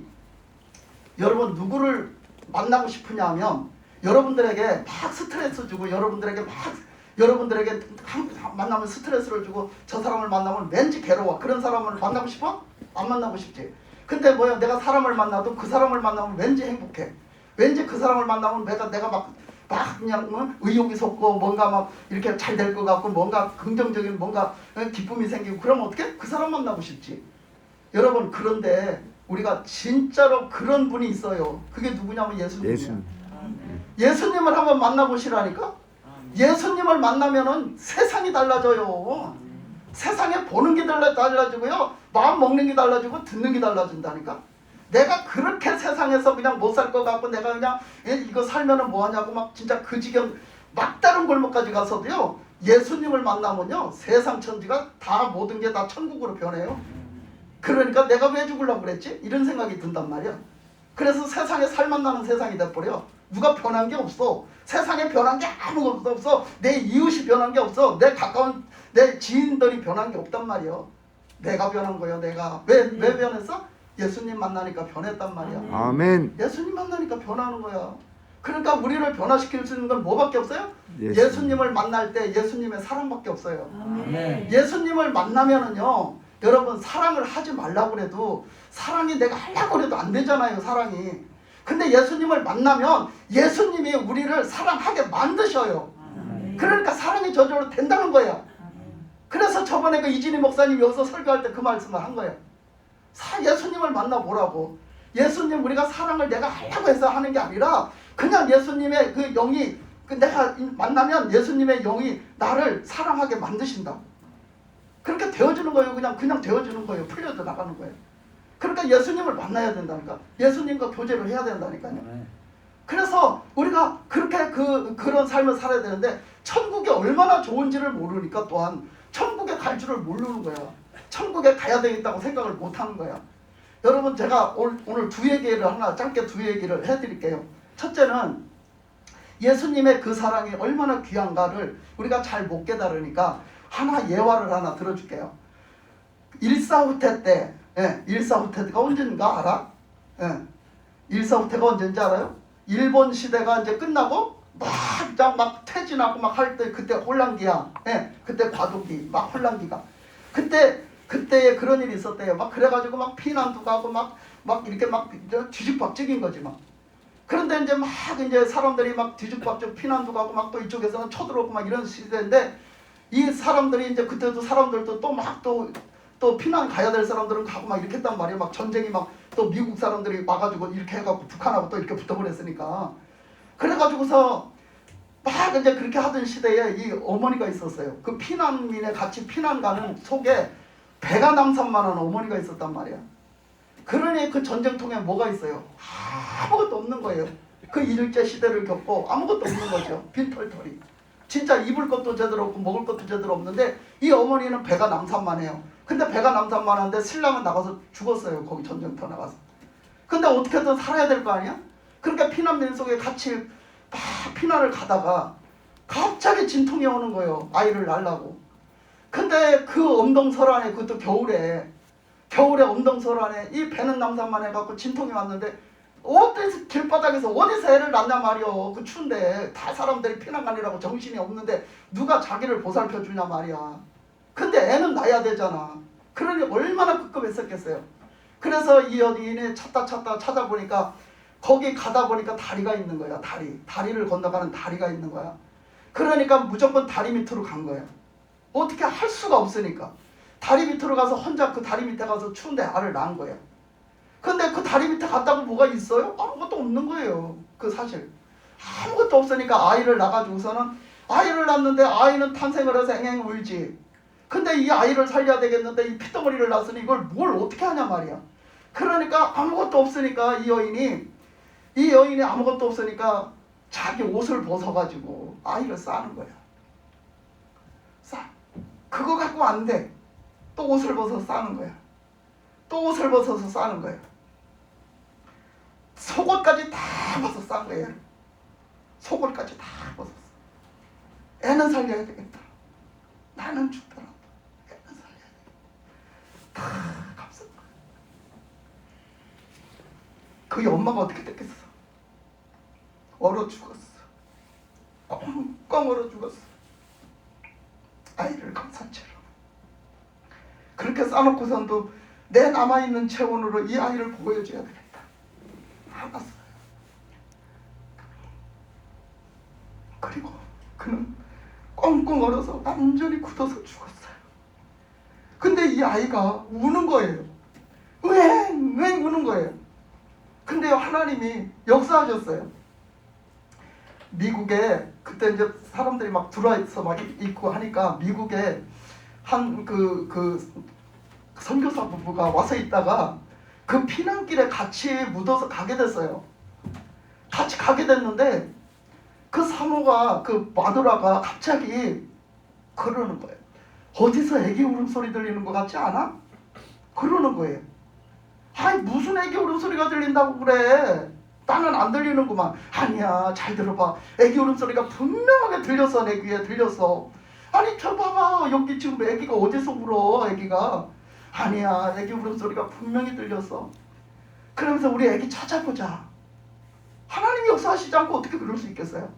여러분 누구를 만나고 싶으냐 하면 여러분들에게 막 스트레스 주고 여러분들에게 만나면 스트레스를 주고 저 사람을 만나면 왠지 괴로워. 그런 사람을 만나고 싶어? 안 만나고 싶지. 근데 뭐야, 내가 사람을 만나도 그 사람을 만나면 왠지 행복해. 왠지 그 사람을 만나면 내가 막 그냥 의욕이 솟고 뭔가 막 이렇게 잘 될 것 같고 뭔가 긍정적인 뭔가 기쁨이 생기고 그러면 어떻게? 그 사람 만나고 싶지. 여러분, 그런데 우리가 진짜로 그런 분이 있어요. 그게 누구냐면 예수님이에요. 예수님을 한번 만나보시라니까. 예수님을 만나면은 세상이 달라져요. 세상에 보는 게 달라지고요, 마음 먹는 게 달라지고 듣는 게 달라진다니까. 내가 그렇게 세상에서 그냥 못 살 것 같고 내가 그냥 이거 살면은 뭐하냐고 막 진짜 그 지경 막다른 골목까지 가서도요, 예수님을 만나면요 세상 천지가 다 모든 게 다 천국으로 변해요. 그러니까 내가 왜 죽으려고 그랬지? 이런 생각이 든단 말이야. 그래서 세상에 살만 나는 세상이 돼버려. 누가 변한 게 없어. 세상에 변한 게 아무것도 없어. 내 이웃이 변한 게 없어. 내 가까운 내 지인들이 변한 게 없단 말이야. 내가 변한 거야. 내가 왜 변했어? 예수님 만나니까 변했단 말이야. 아멘. 예수님 만나니까 변하는 거야. 그러니까 우리를 변화시킬 수 있는 건 뭐밖에 없어요? 예수님을 만날 때 예수님의 사랑밖에 없어요. 아멘. 예수님을 만나면은요, 여러분 사랑을 하지 말라고 그래도 사랑이 내가 하려고 그래도 안 되잖아요. 사랑이. 근데 예수님을 만나면 예수님이 우리를 사랑하게 만드셔요. 그러니까 사랑이 저절로 된다는 거야. 그래서 저번에 그 이진희 목사님이 여기서 설교할 때 그 말씀을 한 거예요. 예수님을 만나보라고. 예수님, 우리가 사랑을 내가 하려고 해서 하는 게 아니라 그냥 예수님의 그 영이 내가 만나면 예수님의 영이 나를 사랑하게 만드신다. 그렇게 되어주는 거예요. 그냥 되어주는 거예요. 풀려져 나가는 거예요. 그러니까 예수님을 만나야 된다니까. 예수님과 교제를 해야 된다니까요. 그래서 우리가 그렇게 그런 삶을 살아야 되는데 천국이 얼마나 좋은지를 모르니까 또한 천국에 갈 줄을 모르는 거야. 천국에 가야 되겠다고 생각을 못 하는 거야. 여러분, 제가 오늘 짧게 두 얘기를 해드릴게요. 첫째는 예수님의 그 사랑이 얼마나 귀한가를 우리가 잘 못 깨달으니까 예화를 하나 들어줄게요. 일사후퇴 때, 일사후퇴가 언제인가 알아? 일사후퇴가 언제인지 알아요? 일본 시대가 이제 끝나고 막 퇴진하고 막 할 때 그때 혼란기야. 그때 과도기, 막 혼란기가. 그때에 그런 일이 있었대요. 막 그래가지고 막 피난도 가고 막 이렇게 막 뒤죽박죽인 거지 막. 그런데 이제 사람들이 막 뒤죽박죽 피난도 가고 막 또 이쪽에서는 쳐들어오고 막 이런 시대인데 이 사람들이 이제 그때도 사람들도 또 피난 가야 될 사람들은 가고 막 이렇게 했단 말이에요. 막 전쟁이 막 또 미국 사람들이 와가지고 이렇게 해갖고 북한하고 또 이렇게 붙어버렸으니까. 그래가지고서 막 이제 그렇게 하던 시대에 이 어머니가 있었어요. 그 피난민에 같이 피난 가는 속에 배가 남산만한 어머니가 있었단 말이야. 그러니 그 전쟁통에 뭐가 있어요? 아무것도 없는 거예요. 그 일제 시대를 겪고 아무것도 없는 거죠. 빈털털이. 진짜 입을 것도 제대로 없고 먹을 것도 제대로 없는데 이 어머니는 배가 남산만해요. 근데 배가 남산만한데 신랑은 나가서 죽었어요. 거기 전쟁터 나가서. 근데 어떻게든 살아야 될 거 아니야? 그러니까 피난민 속에 같이 막 피난을 가다가 갑자기 진통이 오는 거예요. 아이를 낳으려고. 근데 그 엄동설안에, 그것도 겨울에 엄동설안에 이 배는 남산만 해갖고 진통이 왔는데 어디서 길바닥에서 어디서 애를 낳냐 말이요. 그 추운데 다 사람들이 피난 가느라고 정신이 없는데 누가 자기를 보살펴 주냐 말이야. 근데 애는 낳아야 되잖아. 그러니 얼마나 급급했었겠어요. 그래서 이 여인이 찾다 찾아보니까 거기 가다 보니까 다리가 있는 거야. 다리를 건너가는 다리가 있는 거야. 그러니까 무조건 다리 밑으로 간 거야. 어떻게 할 수가 없으니까 다리 밑으로 가서 혼자 그 다리 밑에 가서 추운데 알을 낳은 거야. 근데 그 다리 밑에 갔다고 뭐가 있어요? 아무것도 없는 거예요. 그 사실 아무것도 없으니까 아이를 낳아가지고서는 아이를 낳는데 아이는 탄생을 해서 앵앵 울지. 근데 이 아이를 살려야 되겠는데 이 피덩어리를 낳았으니 이걸 뭘 어떻게 하냐 말이야. 그러니까 아무것도 없으니까 이 여인이 아무것도 없으니까 자기 옷을 벗어가지고 아이를 싸는 거야. 그거 갖고 안 돼. 또 옷을 벗어서 싸는 거야. 또 옷을 벗어서 싸는 거야. 속옷까지 다 벗어 싼 거야. 속옷까지 다 벗었어. 애는 살려야 되겠다. 나는 죽더라도 그 엄마가 어떻게 됐겠어? 얼어 죽었어. 꽁꽁 얼어 죽었어. 아이를 감산채로. 그렇게 싸놓고선도 내 남아있는 체온으로 이 아이를 보호해줘야 되겠다. 알았어요. 그리고 그는 꽁꽁 얼어서 완전히 굳어서 죽었어요. 근데 이 아이가 우는 거예요. 왜 우는 거예요. 근데 하나님이 역사하셨어요. 미국에 그때 이제 사람들이 막 들어와서 막 있고 하니까 미국에 한 그 선교사 부부가 와서 있다가 그 피난길에 같이 묻어서 가게 됐어요. 같이 가게 됐는데 그 사모가 그 마누라가 갑자기 그러는 거예요. 어디서 애기 울음소리 들리는 것 같지 않아? 그러는 거예요. 아이 무슨 애기 울음소리가 들린다고 그래. 나는 안 들리는구만. 아니야 잘 들어봐. 애기 울음소리가 분명하게 들렸어. 내 귀에 들렸어. 아니 저 봐봐 여기 지금 애기가 어디서 울어. 애기가 아니야 애기 울음소리가 분명히 들렸어. 그러면서 우리 애기 찾아보자. 하나님이 역사하시지 않고 어떻게 그럴 수 있겠어요.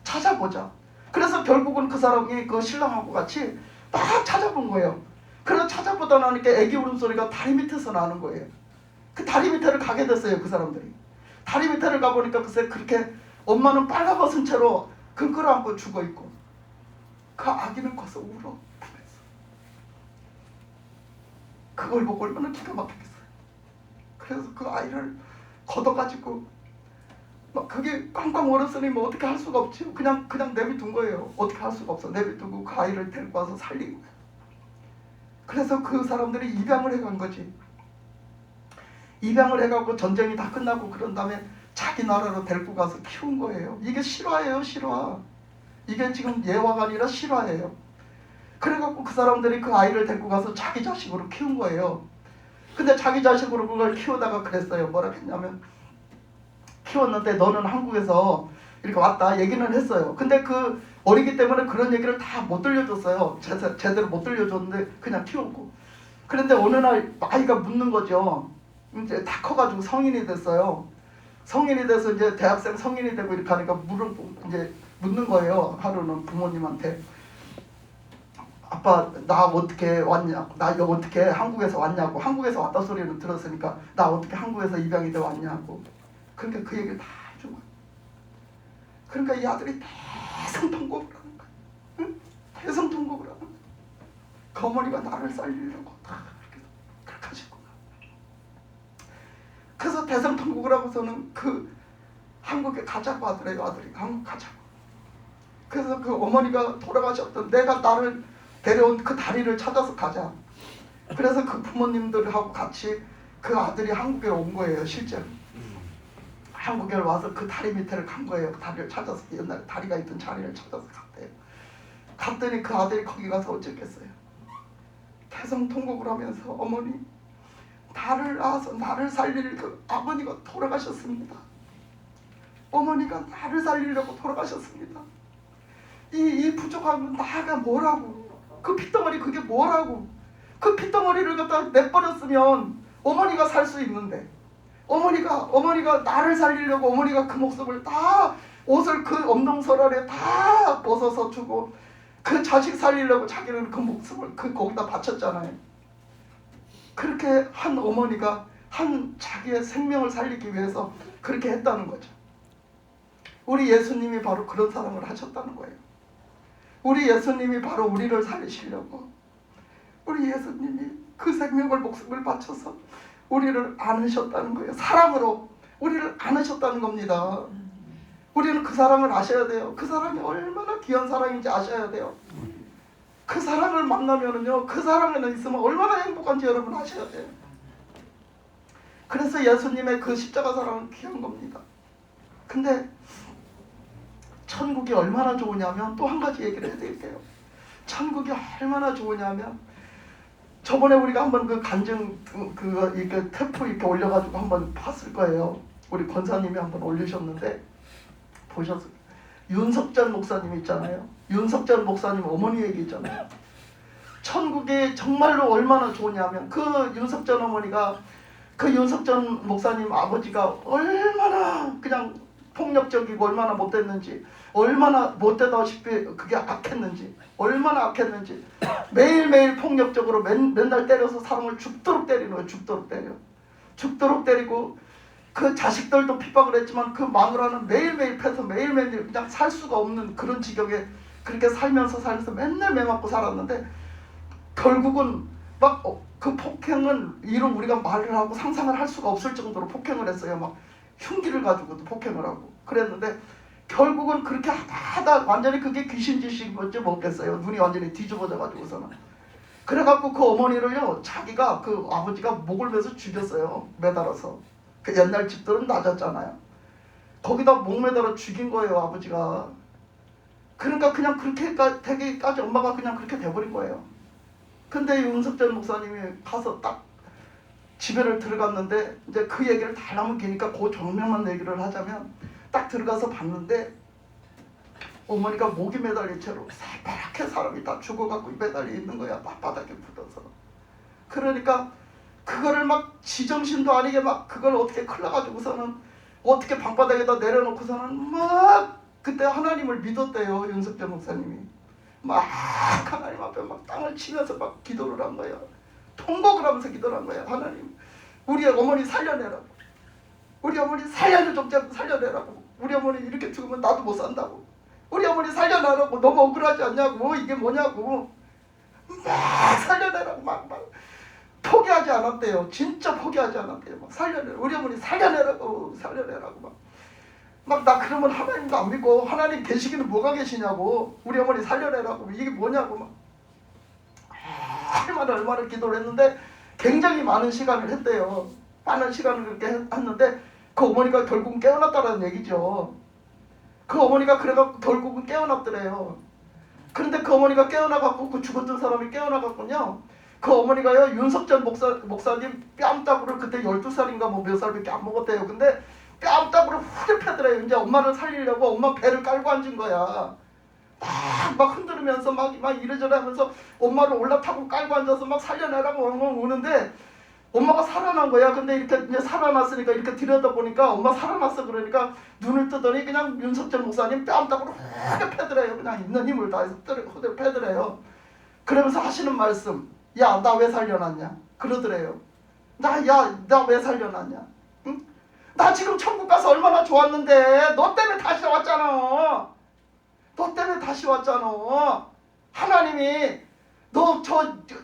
찾아보자. 그래서 결국은 그 사람이 그 신랑하고 같이 막 찾아본 거예요. 그래서 찾아보다 나니까 애기 울음소리가 다리 밑에서 나는 거예요. 그 다리 밑에를 가게 됐어요. 그 사람들이. 다리 밑에를 가보니까 글쎄 그렇게 엄마는 빨가벗은 채로 그 끌어안고 죽어있고 그 아기는 커서 울어. 그걸 보고 얼마나 기가 막히겠어요. 그래서 그 아이를 걷어가지고 막 그게 꽝꽝 얼었으니 뭐 어떻게 할 수가 없지. 그냥 내비둔 거예요. 어떻게 할 수가 없어. 내비두고 그 아이를 데리고 와서 살린 거예요. 그래서 그 사람들이 입양을 해간 거지. 입양을 해가고 전쟁이 다 끝나고 그런 다음에 자기 나라로 데리고 가서 키운 거예요. 이게 실화예요. 실화. 이게 지금 예화가 아니라 실화예요. 그래갖고 그 사람들이 그 아이를 데리고 가서 자기 자식으로 키운 거예요. 근데 자기 자식으로 그걸 키우다가 그랬어요. 뭐라 했냐면 키웠는데 너는 한국에서 이렇게 왔다 얘기는 했어요. 근데 그 어리기 때문에 그런 얘기를 다 못 들려줬어요. 제대로 못 들려줬는데 그냥 키웠고. 그런데 어느 날 아이가 묻는 거죠. 이제 다 커가지고 성인이 됐어요. 성인이 돼서 이제 대학생 성인이 되고 이렇게 하니까 이제 묻는 거예요. 하루는 부모님한테. 아빠 나 어떻게 왔냐, 나 어떻게 한국에서 왔냐고. 한국에서 왔다 소리는 들었으니까 나 어떻게 한국에서 입양이 돼 왔냐고. 그러니까 그 얘기를 다 해준 거야. 그러니까 이 아들이 대성통곡을 하는 거야. 응? 대성통곡을 하는 거야. 그 어머니가 나를 살리려고 다 그렇게 하셨구나. 그래서 대성통곡을 하고서는 그 한국에 가자고 하더래요. 아들이 한국 가자고. 그래서 그 어머니가 돌아가셨던 내가 나를 데려온 그 다리를 찾아서 가자. 그래서 그 부모님들하고 같이 그 아들이 한국에 온 거예요. 실제로. 한국에 와서 그 다리 밑에를 간 거예요. 그 다리를 찾아서 옛날에 다리가 있던 자리를 찾아서 갔대요. 갔더니 그 아들이 거기 가서 어쨌겠어요. 대성통곡을 하면서 어머니 나를 낳아서 나를 살릴 그 아버니가 돌아가셨습니다. 어머니가 나를 살리려고 돌아가셨습니다. 이 부족한 나가 뭐라고. 그 핏덩어리 그게 뭐라고. 그 핏덩어리를 갖다 내버렸으면 어머니가 살 수 있는데 어머니가 나를 살리려고 어머니가 그 목숨을 다 옷을 그 엄동설알에 다 벗어서 주고 그 자식 살리려고 자기는 그 목숨을 거기다 바쳤잖아요. 그렇게 한 어머니가 한 자기의 생명을 살리기 위해서 그렇게 했다는 거죠. 우리 예수님이 바로 그런 사랑을 하셨다는 거예요. 우리 예수님이 바로 우리를 살리시려고 우리 예수님이 그 생명을 목숨을 바쳐서 우리를 안으셨다는 거예요. 사랑으로 우리를 안으셨다는 겁니다. 우리는 그 사랑을 아셔야 돼요. 그 사랑이 얼마나 귀한 사랑인지 아셔야 돼요. 그 사랑을 만나면은요, 그 사랑에는 있으면 얼마나 행복한지 여러분 아셔야 돼요. 그래서 예수님의 그 십자가 사랑은 귀한 겁니다. 근데 천국이 얼마나 좋으냐면 또 한 가지 얘기를 해드릴게요. 천국이 얼마나 좋으냐면 저번에 우리가 한번 그 간증 이렇게 테프 이렇게 올려가지고 한번 봤을 거예요. 우리 권사님이 한번 올리셨는데 보셨어요. 윤석전 목사님 있잖아요. 윤석전 목사님 어머니 얘기 있잖아요. 천국이 정말로 얼마나 좋으냐면 그 윤석전 어머니가 그 윤석전 목사님 아버지가 얼마나 그냥 폭력적이고 얼마나 못됐는지, 얼마나 못되다시피 그게 악했는지, 얼마나 악했는지 매일매일 폭력적으로 맨날 때려서 사람을 죽도록 때리는 거예요. 죽도록 때려. 죽도록 때리고 그 자식들도 핍박을 했지만 그 마누라는 매일매일 패서 매일매일 그냥 살 수가 없는 그런 지경에 그렇게 살면서 맨날 매 맞고 살았는데 결국은 막 그 폭행은 이런 우리가 말을 하고 상상을 할 수가 없을 정도로 폭행을 했어요. 막 흉기를 가지고도 폭행을 하고 그랬는데 결국은 그렇게 하다 완전히 그게 귀신짓인 건지 모르겠어요. 눈이 완전히 뒤집어져 가지고서는. 그래갖고 그 어머니를요, 자기가 그 아버지가 목을 베서 죽였어요. 매달아서. 그 옛날 집들은 낮았잖아요. 거기다 목 매달아 죽인 거예요, 아버지가. 그러니까 그냥 그렇게 되기까지 엄마가 그냥 그렇게 돼버린 거예요. 근데 윤석전 목사님이 가서 딱 집에를 들어갔는데 이제 그 얘기를 다 남기니까 그 정면만 얘기를 하자면 딱 들어가서 봤는데 어머니가 목이 매달린 채로 새파랗게 사람이 다 죽어갖고 매달려 있는 거야. 맞바닥에 묻어서. 그러니까 그거를 막 지정신도 아니게 막 그걸 어떻게 클러가지고서는 어떻게 방바닥에다 내려놓고서는 막 그때 하나님을 믿었대요. 윤석전 목사님이. 막 하나님 앞에 막 땅을 치면서 막 기도를 한 거예요. 통곡을 하면서 기도를 한 거예요. 하나님, 우리 어머니 살려내라고. 우리 어머니 살려내라고. 우리 어머니 이렇게 죽으면 나도 못 산다고. 우리 어머니 살려내라고. 너무 억울하지 않냐고. 이게 뭐냐고. 막 살려내라고. 막 포기하지 않았대요. 진짜 포기하지 않았대요. 막 살려내라고. 우리 어머니 살려내라고. 막 나 그러면 하나님도 안 믿고 하나님 계시기는 뭐가 계시냐고. 우리 어머니 살려내라고. 이게 뭐냐고. 막 얼마나 기도를 했는데 굉장히 많은 시간을 했대요. 많은 시간을 그렇게 했는데 그 어머니가 결국은 깨어났다는 얘기죠. 그 어머니가 그래갖고 결국은 깨어났더래요. 그런데 그 어머니가 깨어나갖고 그 죽었던 사람이 깨어나갖군요. 그 어머니가요, 윤석전 목사님 뺨따구를 그때 12살인가 뭐 몇 살밖에 안 먹었대요. 근데 뺨따구를 후려 패더래요. 이제 엄마를 살리려고 엄마 배를 깔고 앉은 거야. 막 흔들으면서 막 이래저래 하면서 엄마를 올라타고 깔고 앉아서 막 살려내라고 엉엉 우는데 엄마가 살아난 거야. 근데 이렇게 이제 살아났으니까 이렇게 들여다보니까 엄마 살아났어. 그러니까 눈을 뜨더니 그냥 윤석전 목사님 뺨따구로 후려 패더래요. 그냥 있는 힘을 다해서 후려 패더래요. 그러면서 하시는 말씀, 야, 나 왜 살려놨냐? 그러더래요. 나 왜 살려놨냐? 응? 나 지금 천국 가서 얼마나 좋았는데 너 때문에 다시 왔잖아. 하나님이 너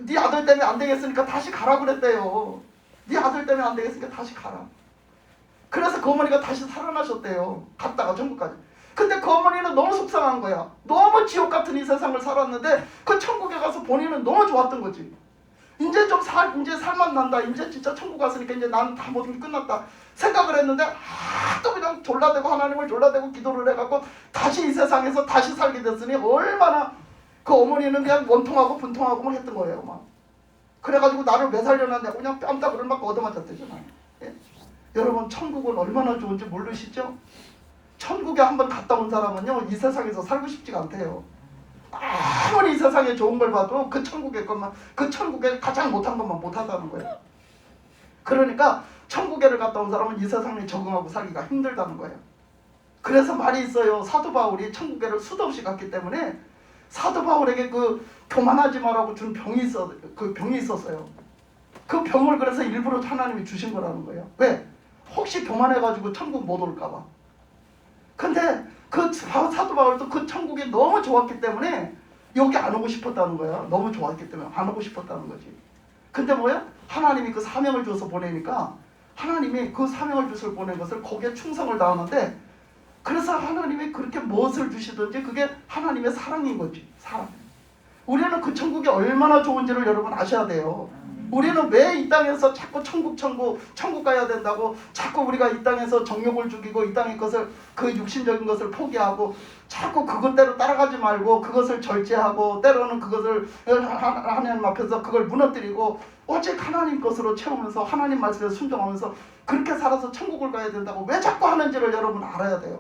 네 아들 때문에 안 되겠으니까 다시 가라 그랬대요. 네 아들 때문에 안 되겠으니까 다시 가라. 그래서 그 어머니가 다시 살아나셨대요. 갔다가 천국까지. 근데 그 어머니는 너무 속상한 거야. 너무 지옥 같은 이 세상을 살았는데 그 천국에 가서 본인은 너무 좋았던 거지. 이제 이제 살만 난다. 이제 진짜 천국 갔으니까 이제 나는 다 모든 게 끝났다 생각을 했는데 또 그냥 졸라대고 하나님을 졸라대고 기도를 해갖고 다시 이 세상에서 다시 살게 됐으니 얼마나 그 어머니는 그냥 원통하고 분통하고 막 했던 거예요. 막 그래가지고 나를 왜 살려놨냐고 그냥 뺨따구를 막 얻어맞았대잖아요. 예? 여러분, 천국은 얼마나 좋은지 모르시죠? 천국에 한번 갔다 온 사람은요, 이 세상에서 살고 싶지가 않대요. 아무리 이 세상에 좋은 걸 봐도 그 천국의 것만, 그 천국에 가장 못한 것만 못하다는 거예요. 그러니까 천국에를 갔다 온 사람은 이 세상에 적응하고 살기가 힘들다는 거예요. 그래서 말이 있어요. 사도 바울이 천국에를 수도 없이 갔기 때문에 사도 바울에게 그 교만하지 마라고 준 병이 있었어요. 그 병을 그래서 일부러 하나님이 주신 거라는 거예요. 왜? 혹시 교만해가지고 천국 못 올까봐. 근데 그 사도 바울도 그 천국이 너무 좋았기 때문에 여기 안 오고 싶었다는 거야. 너무 좋았기 때문에 안 오고 싶었다는 거지. 근데 뭐야? 하나님이 그 사명을 줘서 보내니까 하나님이 그 사명을 줘서 보낸 것을 거기에 충성을 다하는데, 그래서 하나님이 그렇게 무엇을 주시든지 그게 하나님의 사랑인 거지. 사랑. 우리는 그 천국이 얼마나 좋은지를 여러분 아셔야 돼요. 우리는 왜 이 땅에서 자꾸 천국 가야 된다고 자꾸 우리가 이 땅에서 정욕을 죽이고 이 땅의 것을, 그 육신적인 것을 포기하고 자꾸 그것대로 따라가지 말고 그것을 절제하고 때로는 그것을 하나님 앞에서 그걸 무너뜨리고 오직 하나님 것으로 채우면서 하나님 말씀에 순종하면서 그렇게 살아서 천국을 가야 된다고 왜 자꾸 하는지를 여러분 알아야 돼요.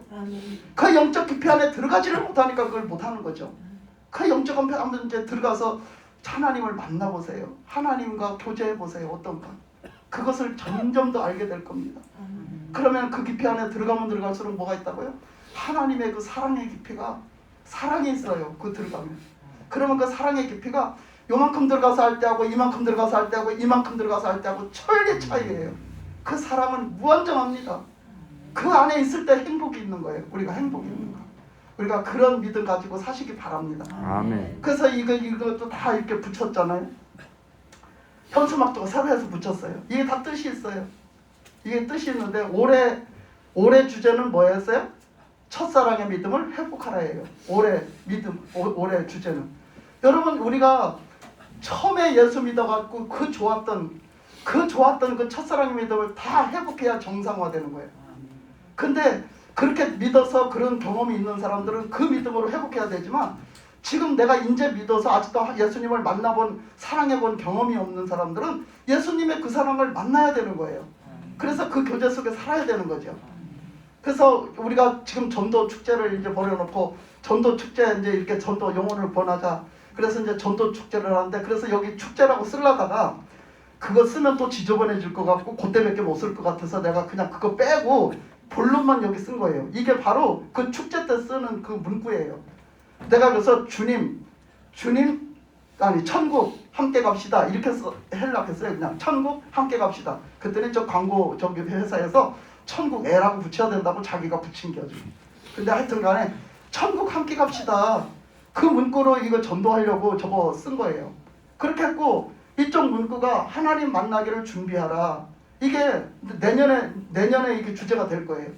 그 영적 깊이 안에 들어가지를 못하니까 그걸 못하는 거죠. 그 영적 깊이 안에 이제 들어가서 하나님을 만나보세요. 하나님과 교제해보세요. 어떤가? 그것을 점점 더 알게 될 겁니다. 그러면 그 깊이 안에 들어가면 들어갈수록 뭐가 있다고요? 하나님의 그 사랑의 깊이가, 사랑이 있어요. 그 들어가면. 그러면 그 사랑의 깊이가 요만큼 들어가서 할 때하고 이만큼 들어가서 할 때하고 이만큼 들어가서 할 때하고 천리 차이예요. 그 사랑은 무한정합니다. 그 안에 있을 때 행복이 있는 거예요. 우리가 행복이 있는 거. 우리가 그런 믿음 가지고 사시기 바랍니다. 아멘. 그래서 이것도 다 이렇게 붙였잖아요. 현수막도 새로 해서 붙였어요. 이게 다 뜻이 있어요. 이게 뜻이 있는데 올해 주제는 뭐였어요? 첫사랑의 믿음을 회복하라예요. 올해 믿음, 올해 주제는. 여러분, 우리가 처음에 예수 믿어갖고 그 좋았던 그 첫사랑의 믿음을 다 회복해야 정상화되는 거예요. 근데 그렇게 믿어서 그런 경험이 있는 사람들은 그 믿음으로 회복해야 되지만, 지금 내가 이제 믿어서 아직도 예수님을 만나본, 사랑해본 경험이 없는 사람들은 예수님의 그 사랑을 만나야 되는 거예요. 그래서 그 교제 속에 살아야 되는 거죠. 그래서 우리가 지금 전도 축제를 이제 벌여놓고, 전도 축제 이제 이렇게 전도 영혼을 권하자. 그래서 이제 전도 축제를 하는데, 그래서 여기 축제라고 쓰려다가 그거 쓰면 또 지저분해질 것 같고 그때밖에 못 쓸 것 같아서 내가 그냥 그거 빼고 본론만 여기 쓴 거예요. 이게 바로 그 축제 때 쓰는 그 문구예요. 내가 그래서 주님 아니 천국 함께 갑시다 이렇게 해석했어요. 그냥 천국 함께 갑시다. 그때는 저 광고 저기 회사에서 천국 애라고 붙여야 된다고 자기가 붙인 거죠. 근데 하여튼 간에 천국 함께 갑시다. 그 문구로 이거 전도하려고 저거 쓴 거예요. 그렇게 했고, 이쪽 문구가 하나님 만나기를 준비하라. 이게 내년에 이게 주제가 될 거예요.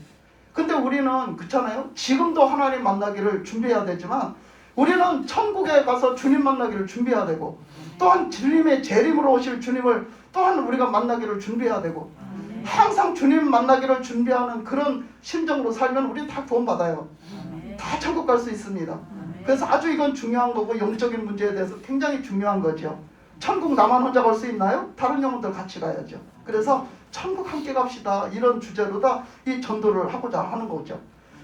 근데 우리는 그렇잖아요. 지금도 하나님 만나기를 준비해야 되지만, 우리는 천국에 가서 주님 만나기를 준비해야 되고, 또한 주님의 재림으로 오실 주님을 또한 우리가 만나기를 준비해야 되고, 항상 주님 만나기를 준비하는 그런 심정으로 살면 우리 다 구원받아요. 다 천국 갈 수 있습니다. 그래서 아주 이건 중요한 거고, 영적인 문제에 대해서 굉장히 중요한 거죠. 천국 나만 혼자 갈 수 있나요? 다른 영혼들 같이 가야죠. 그래서 천국 함께 갑시다, 이런 주제로다 이 전도를 하고자 하는 거죠.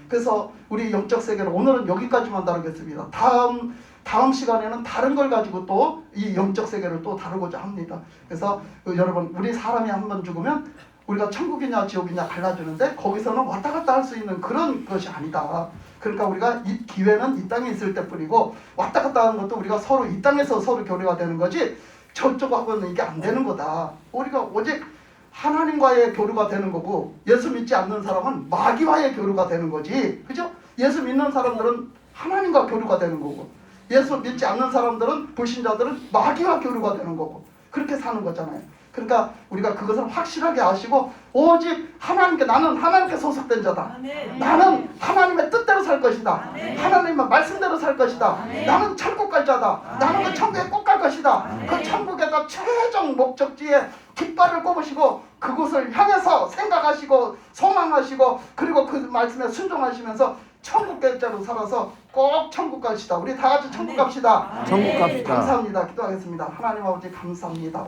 그래서 우리 영적 세계는 오늘은 여기까지만 다루겠습니다. 다음 시간에는 다른 걸 가지고 또 이 영적 세계를 또 다루고자 합니다. 그래서 여러분, 우리 사람이 한 번 죽으면 우리가 천국이냐 지옥이냐 갈라주는데, 거기서는 왔다 갔다 할 수 있는 그런 것이 아니다. 그러니까 우리가 이 기회는 이 땅에 있을 때뿐이고, 왔다 갔다 하는 것도 우리가 서로 이 땅에서 서로 교류가 되는 거지, 저쪽하고는 이게 안 되는 거다. 우리가 오직 하나님과의 교류가 되는 거고, 예수 믿지 않는 사람은 마귀와의 교류가 되는 거지. 그죠? 예수 믿는 사람들은 하나님과 교류가 되는 거고, 예수 믿지 않는 사람들은, 불신자들은 마귀와 교류가 되는 거고, 그렇게 사는 거잖아요. 그러니까 우리가 그것을 확실하게 아시고, 오직 나는 하나님께 소속된 자다. 나는 하나님의 뜻대로 살 것이다. 하나님의 말씀대로 살 것이다. 나는 천국 갈 자다. 나는 그 천국에 꼭 갈 것이다. 그 천국에다 최종 목적지에 깃발을 꼽으시고 그곳을 향해서 생각하시고 소망하시고, 그리고 그 말씀에 순종하시면서 천국 계획자로 살아서 꼭 천국 갑시다. 우리 다 같이 천국 갑시다. 천국 갑시다. 감사합니다. 기도하겠습니다. 하나님 아버지 감사합니다.